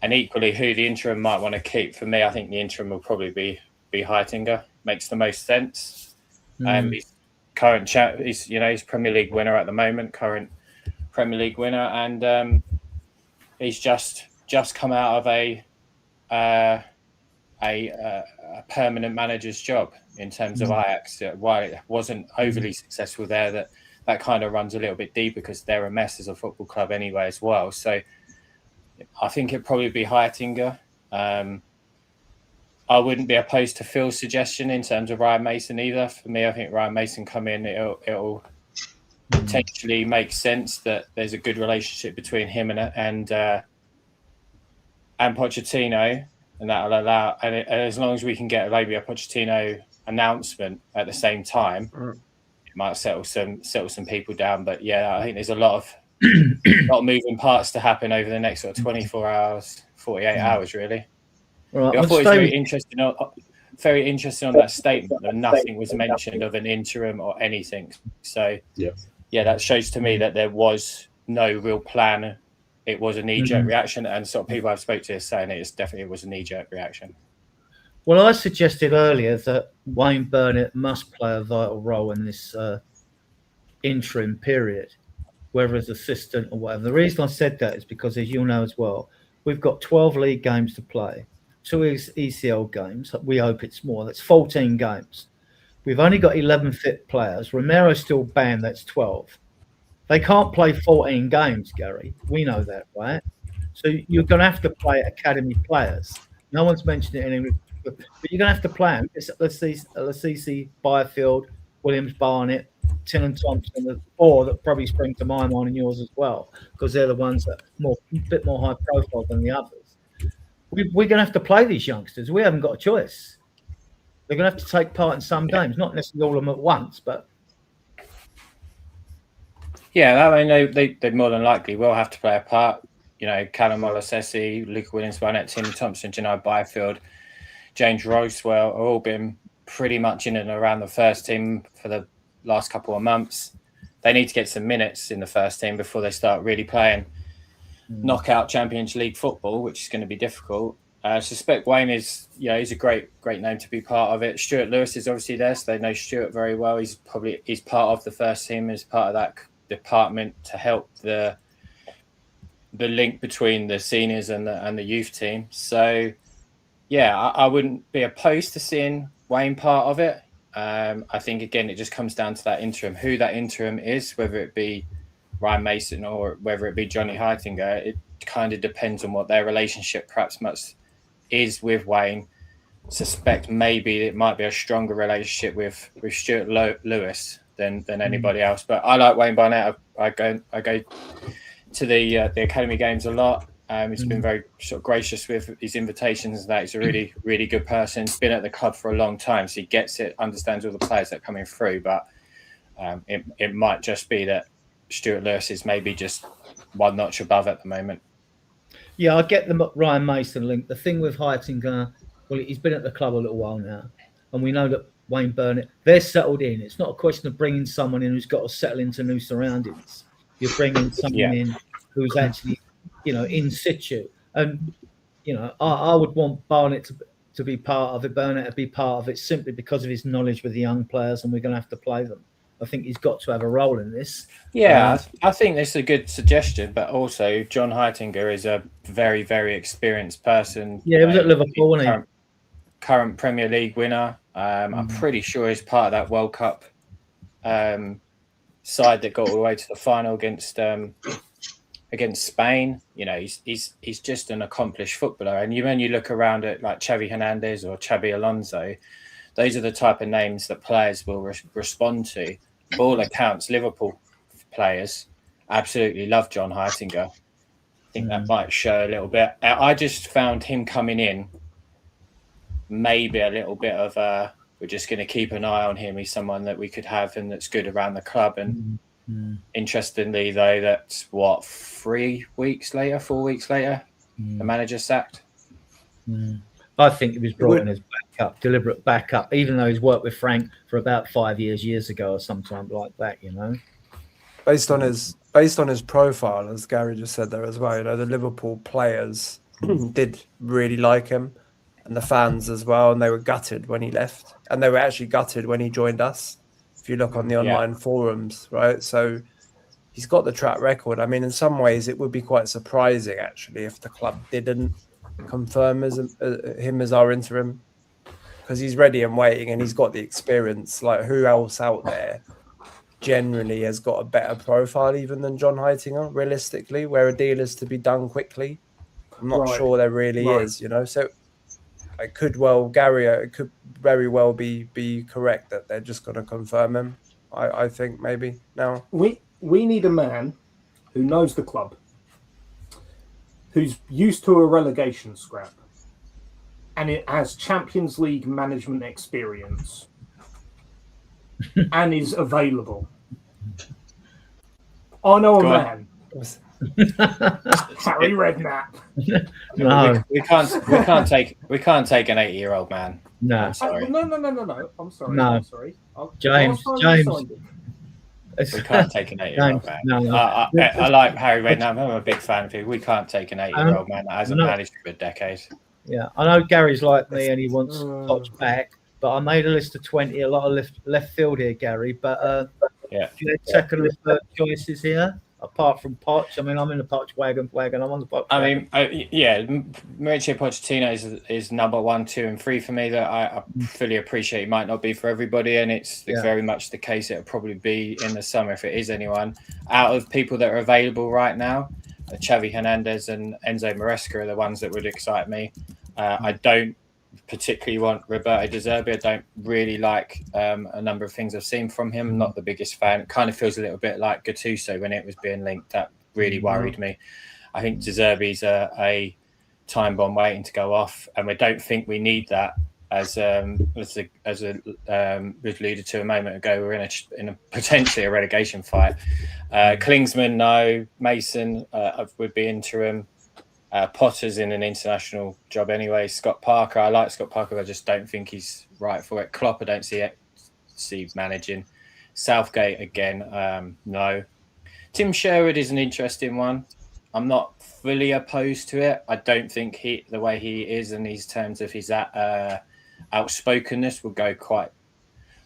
And equally, who the interim might want to keep. For me, I think the interim will probably be Heitinger. Makes the most sense. He's current he's Premier League winner at the moment. Current Premier League winner, and he's just come out of a permanent manager's job in terms of Ajax. While it wasn't overly successful there, that kind of runs a little bit deeper because they're a mess as a football club anyway as well. So I think it'd probably be Heitinger. I wouldn't be opposed to Phil's suggestion in terms of Ryan Mason either. For me, I think Ryan Mason come in, it'll potentially make sense that there's a good relationship between him and Pochettino, and that'll allow. And as long as we can get maybe a Pochettino announcement at the same time, it might settle some people down. But yeah, I think there's a lot of moving parts to happen over the next sort of 24 hours, 48 hours, really. Right, I thought it was very interesting on that statement that nothing was mentioned of an interim or anything. So yeah, that shows to me that there was no real plan. It was a knee-jerk reaction, and sort of people I've spoke to are saying it was a knee-jerk reaction. Well, I suggested earlier that Wayne Burnett must play a vital role in this interim period, whether as assistant or whatever. The reason I said that is because, as you know as well, we've got 12 league games to play, 2 ECL games. We hope it's more. That's 14 games. We've only got 11 fit players. Romero's still banned. That's 12. They can't play 14 games, Gary. We know that, right? So you're going to have to play academy players. No one's mentioned it anyway, but you're going to have to play them. Let's see Byfield, Williams, Barnett, Tin and Thompson, the 4 that probably spring to my mind and yours as well, because they're the ones that are a bit more high profile than the others. We're going to have to play these youngsters. We haven't got a choice. They're going to have to take part in some games, not necessarily all of them at once, but. Yeah, I mean, they more than likely will have to play a part. You know, Callum Olosesi, Luke Williams, Barnett, Tim Thompson, Janai Byfield, James Rosewell are all been pretty much in and around the first team for the last couple of months. They need to get some minutes in the first team before they start really playing knockout Champions League football, which is going to be difficult. I suspect Wayne is, he's a great name to be part of it. Stuart Lewis is obviously there, so they know Stuart very well. He's part of the first team, as part of that department to help the link between the seniors and the youth team. So, yeah, I wouldn't be opposed to seeing Wayne part of it. I think, again, it just comes down to that interim, who that interim is, whether it be Ryan Mason or whether it be Johnny Heitinger. It kind of depends on what their relationship perhaps much is with Wayne. Suspect maybe it might be a stronger relationship with Stuart Lewis than anybody else. But I like Wayne Barnett. I go to the academy games a lot. He's been very sort of gracious with his invitations and that. He's a really, really good person. He's been at the club for a long time, so he gets it, understands all the players that are coming through. But it might just be that Stuart Lewis is maybe just one notch above at the moment. Yeah, I get the Ryan Mason link. The thing with Heitinger, well, he's been at the club a little while now, and we know that Wayne Burnett, they're settled in. It's not a question of bringing someone in who's got to settle into new surroundings. You're bringing someone in who's actually, in situ. And, I would want Barnett to be part of it, Burnett to be part of it, simply because of his knowledge with the young players, and we're going to have to play them. I think he's got to have a role in this. Yeah, I think this is a good suggestion, but also John Heitinger is a very, very experienced person. Yeah, he was at Liverpool, wasn't he? Current Premier League winner. I'm pretty sure he's part of that World Cup side that got all the way to the final against Spain. He's just an accomplished footballer. And when you look around at like Xavi Hernandez or Xabi Alonso, those are the type of names that players will respond to. For all accounts, Liverpool players absolutely love John Heitinger. I think that might show a little bit. I just found him coming in maybe a little bit of we're just going to keep an eye on him. He's someone that we could have and that's good around the club. And interestingly, though, that's 4 weeks later, the manager sacked. I think he was brought in as backup, deliberate backup, even though he's worked with Frank for about 5 years ago or sometime like that, Based on his profile, as Gary just said there as well, the Liverpool players did really like him, and the fans as well, and they were gutted when he left, and they were actually gutted when he joined us. If you look on the online forums, right? So he's got the track record. I mean, in some ways, it would be quite surprising actually if the club didn't confirm him as our interim, because he's ready and waiting, and he's got the experience. Like, who else out there generally has got a better profile even than John Heitinger, realistically, where a deal is to be done quickly? I'm not sure there really is, So it could very well be correct that they're just going to confirm him. I think maybe now. We need a man who knows the club, who's used to a relegation scrap, and it has Champions League management experience and is available. I know a man. Harry Redknapp. No, we can't take an 80-year-old man. No, I'm sorry. No. I'm sorry. No. I'm sorry. James. We can't take an 80-year-old man. No. I like Harry Redknapp. I'm a big fan of him. We can't take an 80-year-old man that hasn't managed for a decade. Yeah, I know Gary's like me and he wants Poch back, but I made a list of 20, a lot of left field here, Gary. But second or third choices here, apart from Poch. I mean, I'm in the Poch wagon. I'm on the Poch wagon. Mauricio Pochettino is number 1, 2, and 3 for me. That I fully appreciate. It might not be for everybody, and it's very much the case. It'll probably be in the summer if it is anyone. Out of people that are available right now, Xavi Hernandez and Enzo Maresca are the ones that would excite me. I don't particularly want Roberto De Zerbi. I don't really like a number of things I've seen from him. I'm not the biggest fan. It kind of feels a little bit like Gattuso when it was being linked. That really worried me. I think De Zerbi's a time bomb waiting to go off, and we don't think we need that. As was alluded to a moment ago, we're in a potentially a relegation fight. Klinsmann, no. Mason would be interim. Potter's in an international job anyway. Scott Parker, I like Scott Parker, but I just don't think he's right for it. Klopp, I don't see managing. Southgate again, no. Tim Sherwood is an interesting one. I'm not fully opposed to it. I don't think the way he is in these terms of his outspokenness will go quite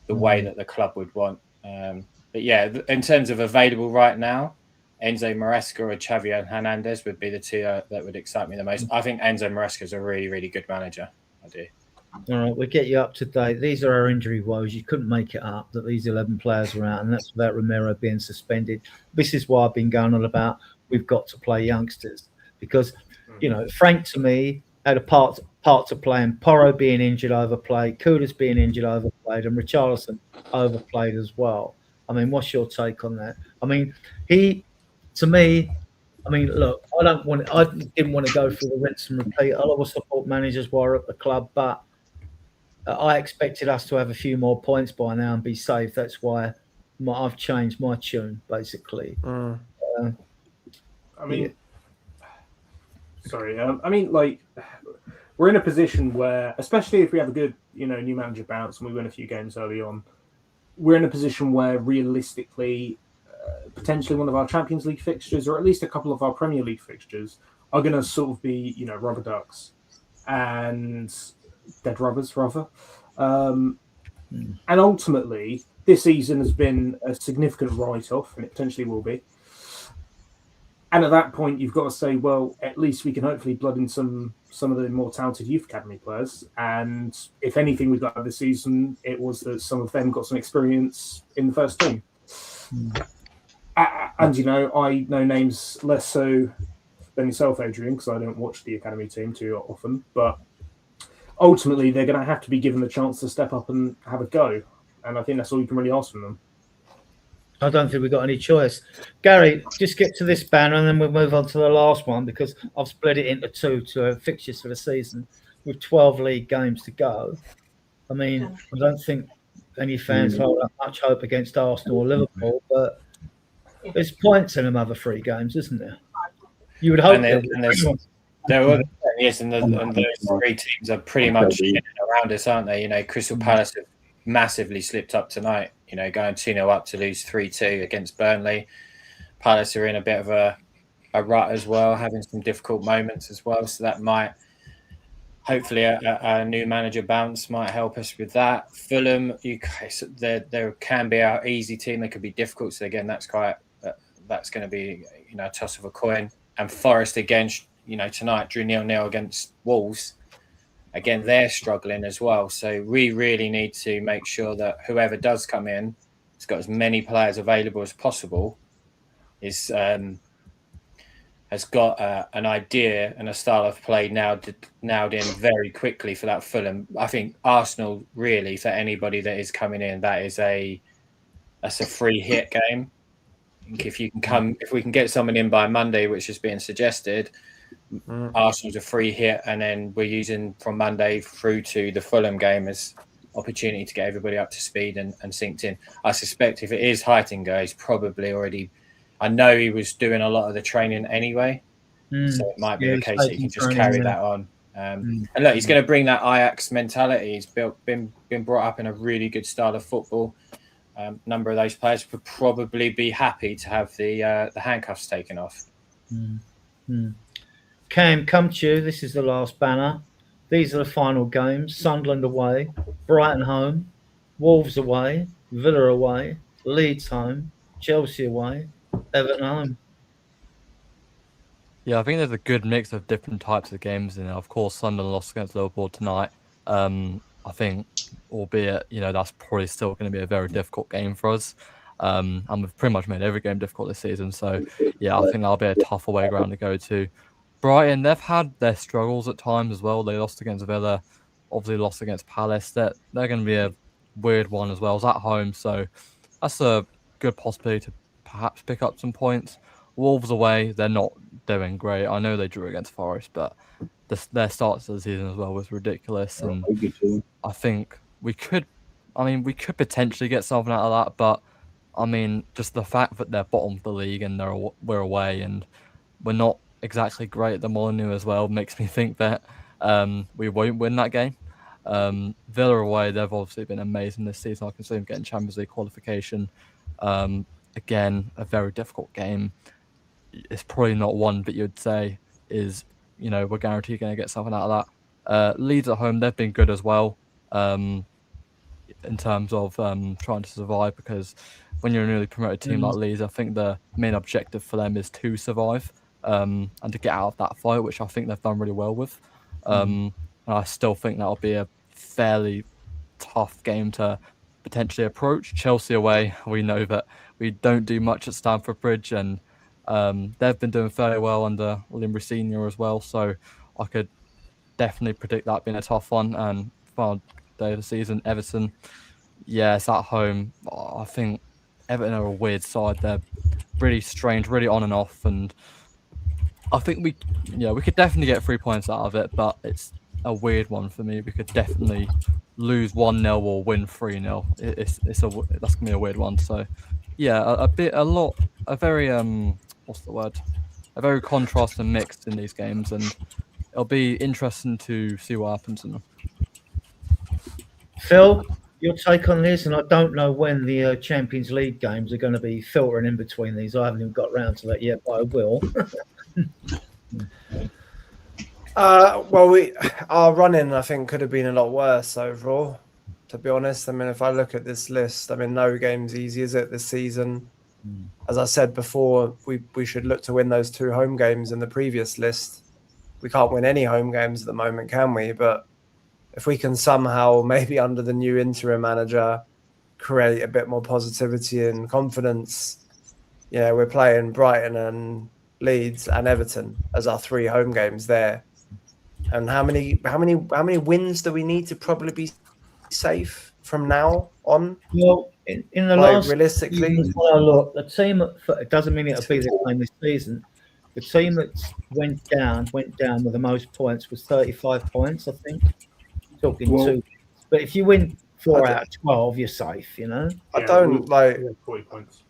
the way that the club would want. But yeah, in terms of available right now, Enzo Maresca or Xavi Hernandez would be the two that would excite me the most. I think Enzo Maresca is a really, really good manager. I do. All right, we'll get you up to date. These are our injury woes. You couldn't make it up that these 11 players were out, and that's without Romero being suspended. This is why I've been going on about we've got to play youngsters because, Frank to me had a part to play, and Porro being injured overplayed, Kudus being injured overplayed, and Richarlison overplayed as well. I mean, what's your take on that? I mean, look, I didn't want to go through the rinse and repeat. A lot of support managers were at the club, but I expected us to have a few more points by now and be safe. That's why I've changed my tune, basically. We're in a position where, especially if we have a good, new manager bounce and we win a few games early on, we're in a position where realistically, potentially one of our Champions League fixtures, or at least a couple of our Premier League fixtures, are going to sort of be, rubber ducks and dead rubbers, rather. And ultimately, this season has been a significant write-off, and it potentially will be. And at that point, you've got to say, well, at least we can hopefully blood in some of the more talented youth academy players. And if anything we got out of this season, it was that some of them got some experience in the first team. And, I know names less so than yourself, Adrian, because I don't watch the academy team too often. But ultimately, they're going to have to be given the chance to step up and have a go. And I think that's all you can really ask from them. I don't think we've got any choice. Gary, just get to this banner and then we'll move on to the last one because I've split it into two to fixtures for the season with 12 league games to go. I mean, I don't think any fans hold up much hope against Arsenal or Liverpool, but there's points in them other three games, isn't there? You would hope and those three teams are pretty much in and around us, aren't they? Crystal Palace have massively slipped up tonight, going 2-0 up to lose 3-2 against Burnley. Palace are in a bit of a rut as well, having some difficult moments as well. So that might, hopefully, a new manager bounce might help us with that. Fulham, there can be our easy team. They could be difficult. So again, that's going to be, a toss of a coin. And Forest against, tonight drew 0-0 against Wolves. Again, they're struggling as well. So we really need to make sure that whoever does come in has got as many players available as possible, has got an idea and a style of play nailed in very quickly for that Fulham. I think Arsenal, really, for anybody that is coming in, that's a free hit game. I think if we can get someone in by Monday, which is being suggested, Arsenal's a free hit, and then we're using from Monday through to the Fulham game as opportunity to get everybody up to speed and synced in. I suspect if it is Heitinga, he's probably already. I know he was doing a lot of the training anyway, so it might be the case that he can just carry that on. And look, he's going to bring that Ajax mentality. He's been brought up in a really good style of football. Number of those players would probably be happy to have the handcuffs taken off. Cam, come to you. This is the last banner. These are the final games. Sunderland away, Brighton home, Wolves away, Villa away, Leeds home, Chelsea away, Everton home. Yeah, I think there's a good mix of different types of games in there. Of course, Sunderland lost against Liverpool tonight. I think, albeit, that's probably still going to be a very difficult game for us. And we've pretty much made every game difficult this season. So, yeah, I think that'll be a tough away ground to go to. Brighton, they've had their struggles at times as well. They lost against Villa, obviously lost against Palace. They're going to be a weird one as well. It's at home, so that's a good possibility to perhaps pick up some points. Wolves away, they're not doing great. I know they drew against Forest, but their start to the season as well was ridiculous. And I think we could potentially get something out of that, but just the fact that they're bottom of the league and we're away and we're not exactly great at the Molineux as well makes me think that we won't win that game. Villa away, they've obviously been amazing this season. I can see them getting Champions League qualification. Again, a very difficult game. it's probably not one that you'd say is, we're guaranteed going to get something out of that. Leeds at home, they've been good as well. In terms of trying to survive, because when you're a newly promoted team like Leeds, I think the main objective for them is to survive and to get out of that fight, which I think they've done really well with. And I still think that'll be a fairly tough game to potentially approach. Chelsea away, we know that we don't do much at Stamford Bridge, and they've been doing fairly well under Limbury Senior as well, so I could definitely predict that being a tough one. And final day of the season, Everton, it's at home. I think Everton are a weird side. They're really strange, really on and off, and I think we could definitely get 3 points out of it, but it's a weird one for me. We could definitely lose 1-0 or win 3-0. That's gonna be a weird one. So a very a very contrast and mixed in these games, and it'll be interesting to see what happens in them. Phil, your take on this, and I don't know when the Champions League games are going to be filtering in between these. I haven't even got round to that yet, but I will. Our run-in, I think, could have been a lot worse overall, to be honest. I mean, if I look at this list, I mean, no game's easy, is it, this season? As I said before, we should look to win those 2 home games in the previous list. We can't win any home games at the moment, can we? But if we can somehow, maybe under the new interim manager, create a bit more positivity and confidence, we're playing Brighton and Leeds and Everton as our 3 home games there. And how many wins do we need to probably be safe from now on? Well, in the last realistically, look, the team it doesn't mean it'll be the same this season. The team that went down with the most points was 35 points, I think. Talking 2, but if you win 4 out of 12, you're safe. I don't like 40 points.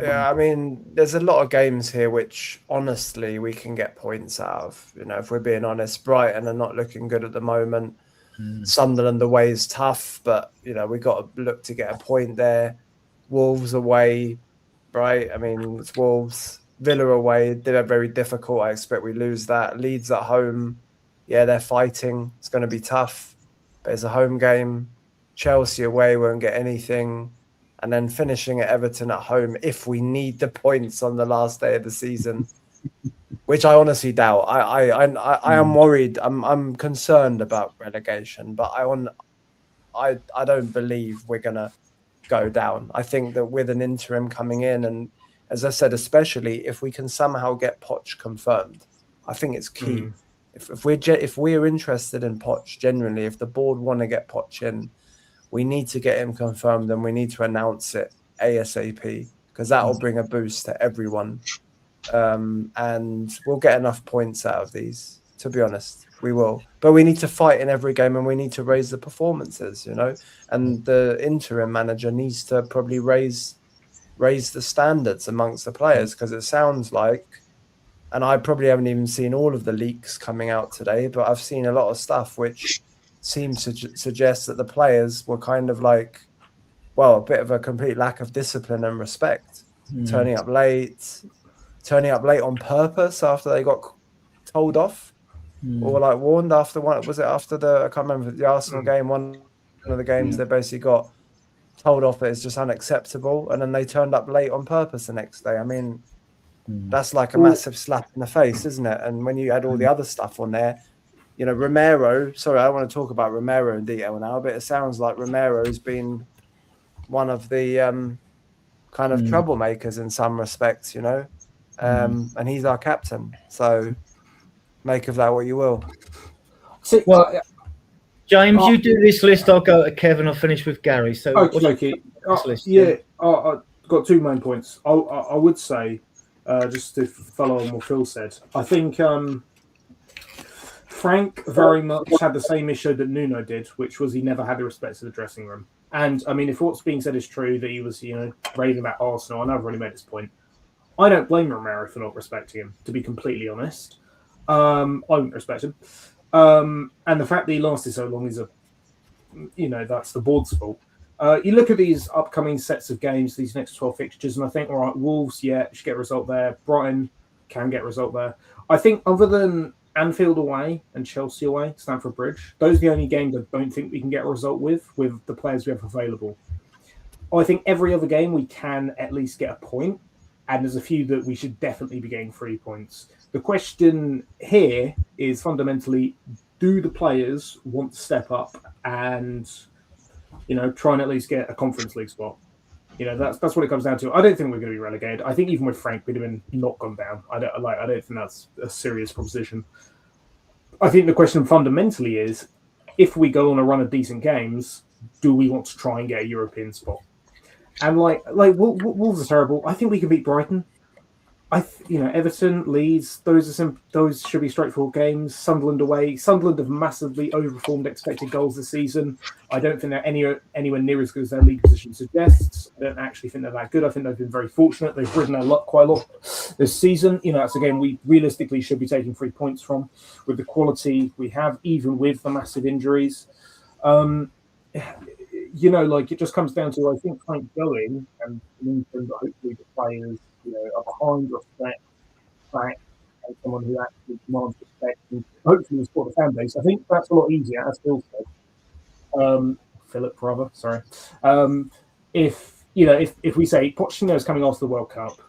Yeah, I mean, there's a lot of games here which, honestly, we can get points out of. If we're being honest, Brighton are not looking good at the moment. Sunderland away is tough, but we got to look to get a point there. Wolves away, right? I mean, it's Wolves. Villa away, they're very difficult. I expect we lose that. Leeds at home, they're fighting. It's going to be tough, but it's a home game. Chelsea away won't get anything. And then finishing at Everton at home if we need the points on the last day of the season, which I honestly doubt. I am worried. I'm concerned about relegation, but I don't believe we're gonna go down. I think that with an interim coming in, and as I said, especially if we can somehow get Poch confirmed, I think it's key. If we're interested in Poch generally, if the board want to get Poch in, we need to get him confirmed and we need to announce it ASAP, because that will bring a boost to everyone. And we'll get enough points out of these, to be honest. We will. But we need to fight in every game and we need to raise the performances, And the interim manager needs to probably raise the standards amongst the players, because it sounds like, and I probably haven't even seen all of the leaks coming out today, but I've seen a lot of stuff which seems to suggest that the players were kind of like, a bit of a complete lack of discipline and respect, turning up late on purpose after they got told off, or like warned after one. Was it after I can't remember, the Arsenal game, one of the games, they basically got told off that it's just unacceptable, and then they turned up late on purpose the next day. I mean, that's like a massive slap in the face, isn't it? And when you add all the other stuff on there, Romero, sorry, I don't want to talk about Romero in detail now, but it sounds like Romero's been one of the kind of troublemakers in some respects, and he's our captain. So make of that what you will. Well, James, you do this list. I'll go to Kevin. I'll finish with Gary. So, okay. I've got 2 main points. I would say, just to follow on what Phil said, I think Frank very much had the same issue that Nuno did, which was he never had the respect to the dressing room. And I mean, if what's being said is true, that he was, raving about Arsenal, I know I've already made this point. I don't blame Romero for not respecting him, to be completely honest. I wouldn't respect him. And the fact that he lasted so long is that's the board's fault. You look at these upcoming sets of games, these next 12 fixtures, and I think, all right, Wolves, yeah, should get a result there. Brighton can get a result there. I think other than Anfield away and Chelsea away, Stamford Bridge, those are the only games I don't think we can get a result with the players we have available. I think every other game we can at least get a point, and there's a few that we should definitely be getting 3 points. The question here is fundamentally, do the players want to step up and, try and at least get a Conference League spot? That's what it comes down to. I don't think we're going to be relegated. I think even with Frank, we'd have been not gone down. I don't think that's a serious proposition. I think the question fundamentally is, if we go on a run of decent games, do we want to try and get a European spot? And Wolves are terrible. I think we can beat Brighton. Everton, Leeds, those should be straightforward games. Sunderland away. Sunderland have massively overperformed expected goals this season. I don't think they're anywhere near as good as their league position suggests. I don't actually think they're that good. I think they've been very fortunate. They've ridden their luck quite a lot this season. That's a game we realistically should be taking 3 points from with the quality we have, even with the massive injuries. It just comes down to, I think, Frank going and hopefully the players, are behind respect, back, and someone who actually demands respect, and hopefully will support the fan base. I think that's a lot easier, as Phil said. Philip, rather, sorry. If we say Pochettino's coming after the World Cup,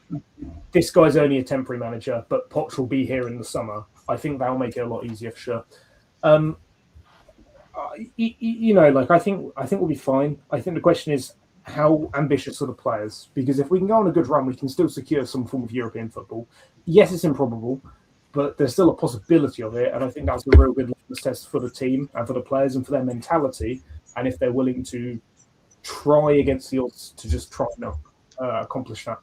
this guy's only a temporary manager, but Poch will be here in the summer. I think that'll make it a lot easier for sure. I think we'll be fine. I think the question is, how ambitious are the players? Because if we can go on a good run, we can still secure some form of European football. Yes, it's improbable, but there's still a possibility of it. And I think that's a real good litmus test for the team and for the players and for their mentality. And if they're willing to try against the odds to just try and accomplish that.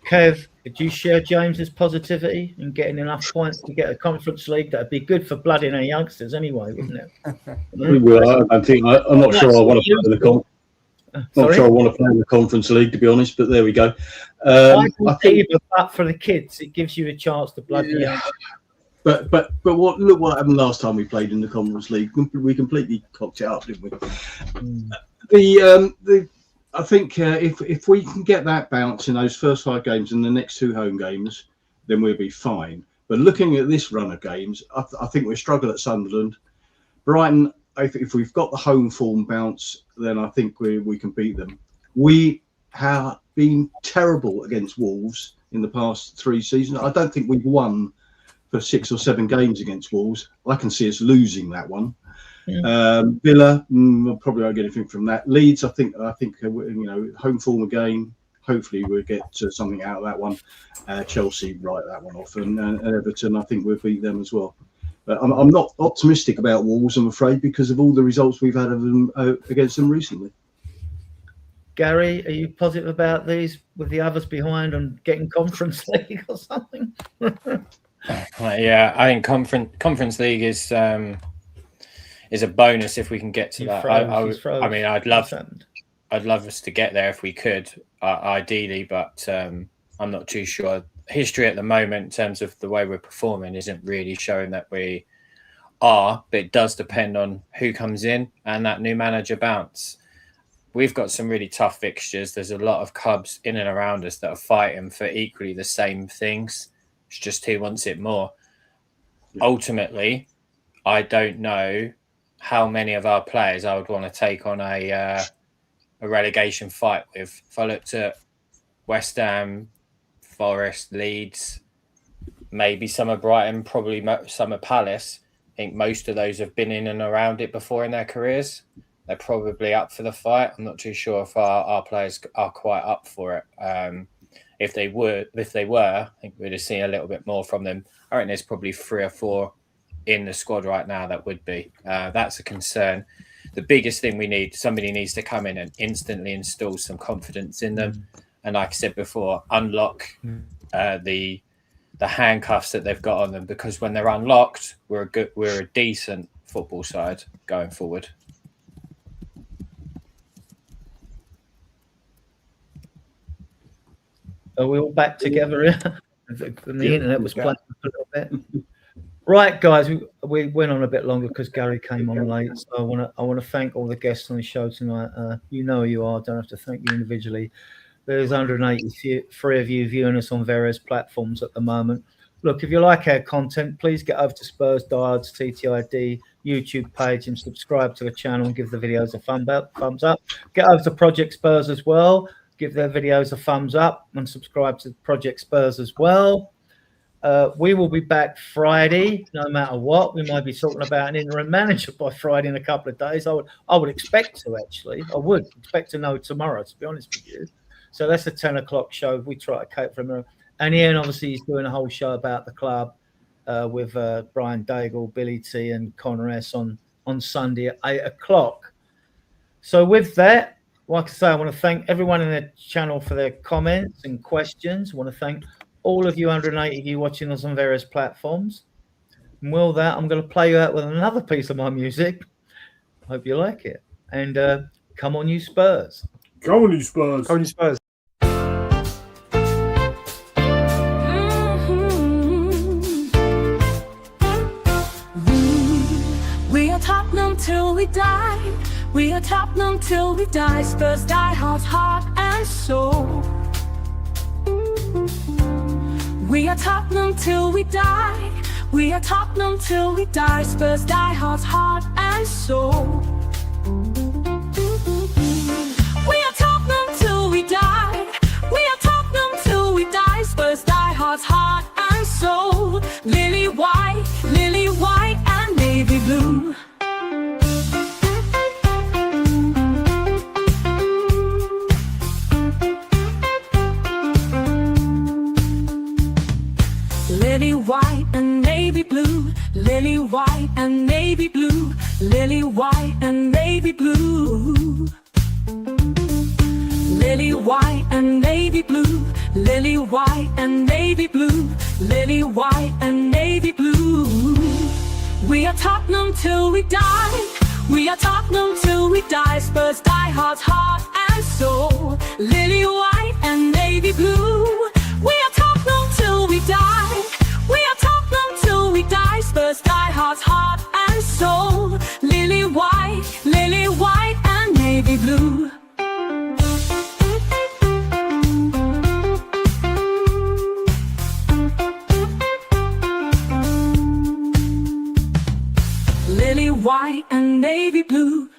Kev, do you share James's positivity in getting enough points to get a Conference League? That'd be good for blooding our youngsters anyway, wouldn't it? Well, I'm not sure I want to play in the Conference League, to be honest, but there we go. I think but for the kids, it gives you a chance to blood the youngsters. But look what happened last time we played in the Conference League. We completely cocked it up, didn't we? I think if we can get that bounce in those first 5 games and the next 2 home games, then we'll be fine. But looking at this run of games, I think we'll struggle at Sunderland. Brighton, if we've got the home form bounce, then I think we can beat them. We have been terrible against Wolves in the past 3 seasons. I don't think we've won for 6 or 7 games against Wolves. I can see us losing that one. Yeah. Villa, probably won't get anything from that. Leeds, I think home form again. Hopefully we'll get something out of that one. Chelsea, write that one off, and Everton, I think we'll beat them as well. But I'm not optimistic about Wolves, I'm afraid, because of all the results we've had of them against them recently. Gary, are you positive about these with the others behind and getting Conference League or something? Yeah, I think Conference League is a bonus if we can get to that. I mean, I'd love us to get there if we could, ideally, but I'm not too sure. History at the moment, in terms of the way we're performing, isn't really showing that we are, but it does depend on who comes in and that new manager bounce. We've got some really tough fixtures. There's a lot of clubs in and around us that are fighting for equally the same things. It's just who wants it more. Ultimately, I don't know how many of our players I would want to take on a relegation fight with. If I looked at West Ham, Forest, Leeds, maybe some of Brighton, probably some of Palace, I think most of those have been in and around it before in their careers. They're probably up for the fight. I'm not too sure if our players are quite up for it. If they were, I think we'd have seen a little bit more from them. I reckon there's probably 3 or 4 in the squad right now that would be. That's a concern. The biggest thing we need, somebody needs to come in and instantly install some confidence in them. And like I said before, unlock the handcuffs that they've got on them, because when they're unlocked, we're a decent football side going forward. Are we all back together here? The internet was playing a little bit. Right, guys, we went on a bit longer because Gary came on late. So I want to thank all the guests on the show tonight. You know who you are. Don't have to thank you individually. There's 183 of you viewing us on various platforms at the moment. Look, if you like our content, please get over to Spurs Diehards TTID YouTube page and subscribe to the channel and give the videos a thumbs up. Get over to Project Spurs as well. Give their videos a thumbs up and subscribe to Project Spurs as well. We will be back Friday, no matter what. We might be talking about an interim manager by Friday in a couple of days. I would expect to, actually. I would expect to know tomorrow, to be honest with you. So that's a 10 o'clock show. We try to cater for him. And Ian, obviously, he's doing a whole show about the club with Brian Daigle, Billy T, and Connor S on Sunday at 8 o'clock. So with that, like I say, I want to thank everyone in the channel for their comments and questions. I want to thank all of you 180 of you watching us on various platforms. And with that, I'm going to play you out with another piece of my music. Hope you like it. And come on, you Spurs. Come on, you Spurs. Come on, you Spurs. We are Tottenham till we die. We are Tottenham till we die. Spurs die heart and soul. We are Tottenham till we die. We are Tottenham till we die. Spurs die heart and soul. We are Tottenham till we die. We are Tottenham till we die. Spurs die heart and soul. Lily white and navy blue. Lily white and navy blue, lily white and navy blue, lily white and navy blue. Lily white and navy blue, lily white and navy blue, lily white and navy blue. We are Tottenham till we die. We are Tottenham till we die. Spurs die heart and soul. Lily white and navy blue. We are Tottenham till we die. We are Tottenham till we die. Spurs die heart and soul. Lily white and navy blue. Lily white and navy blue.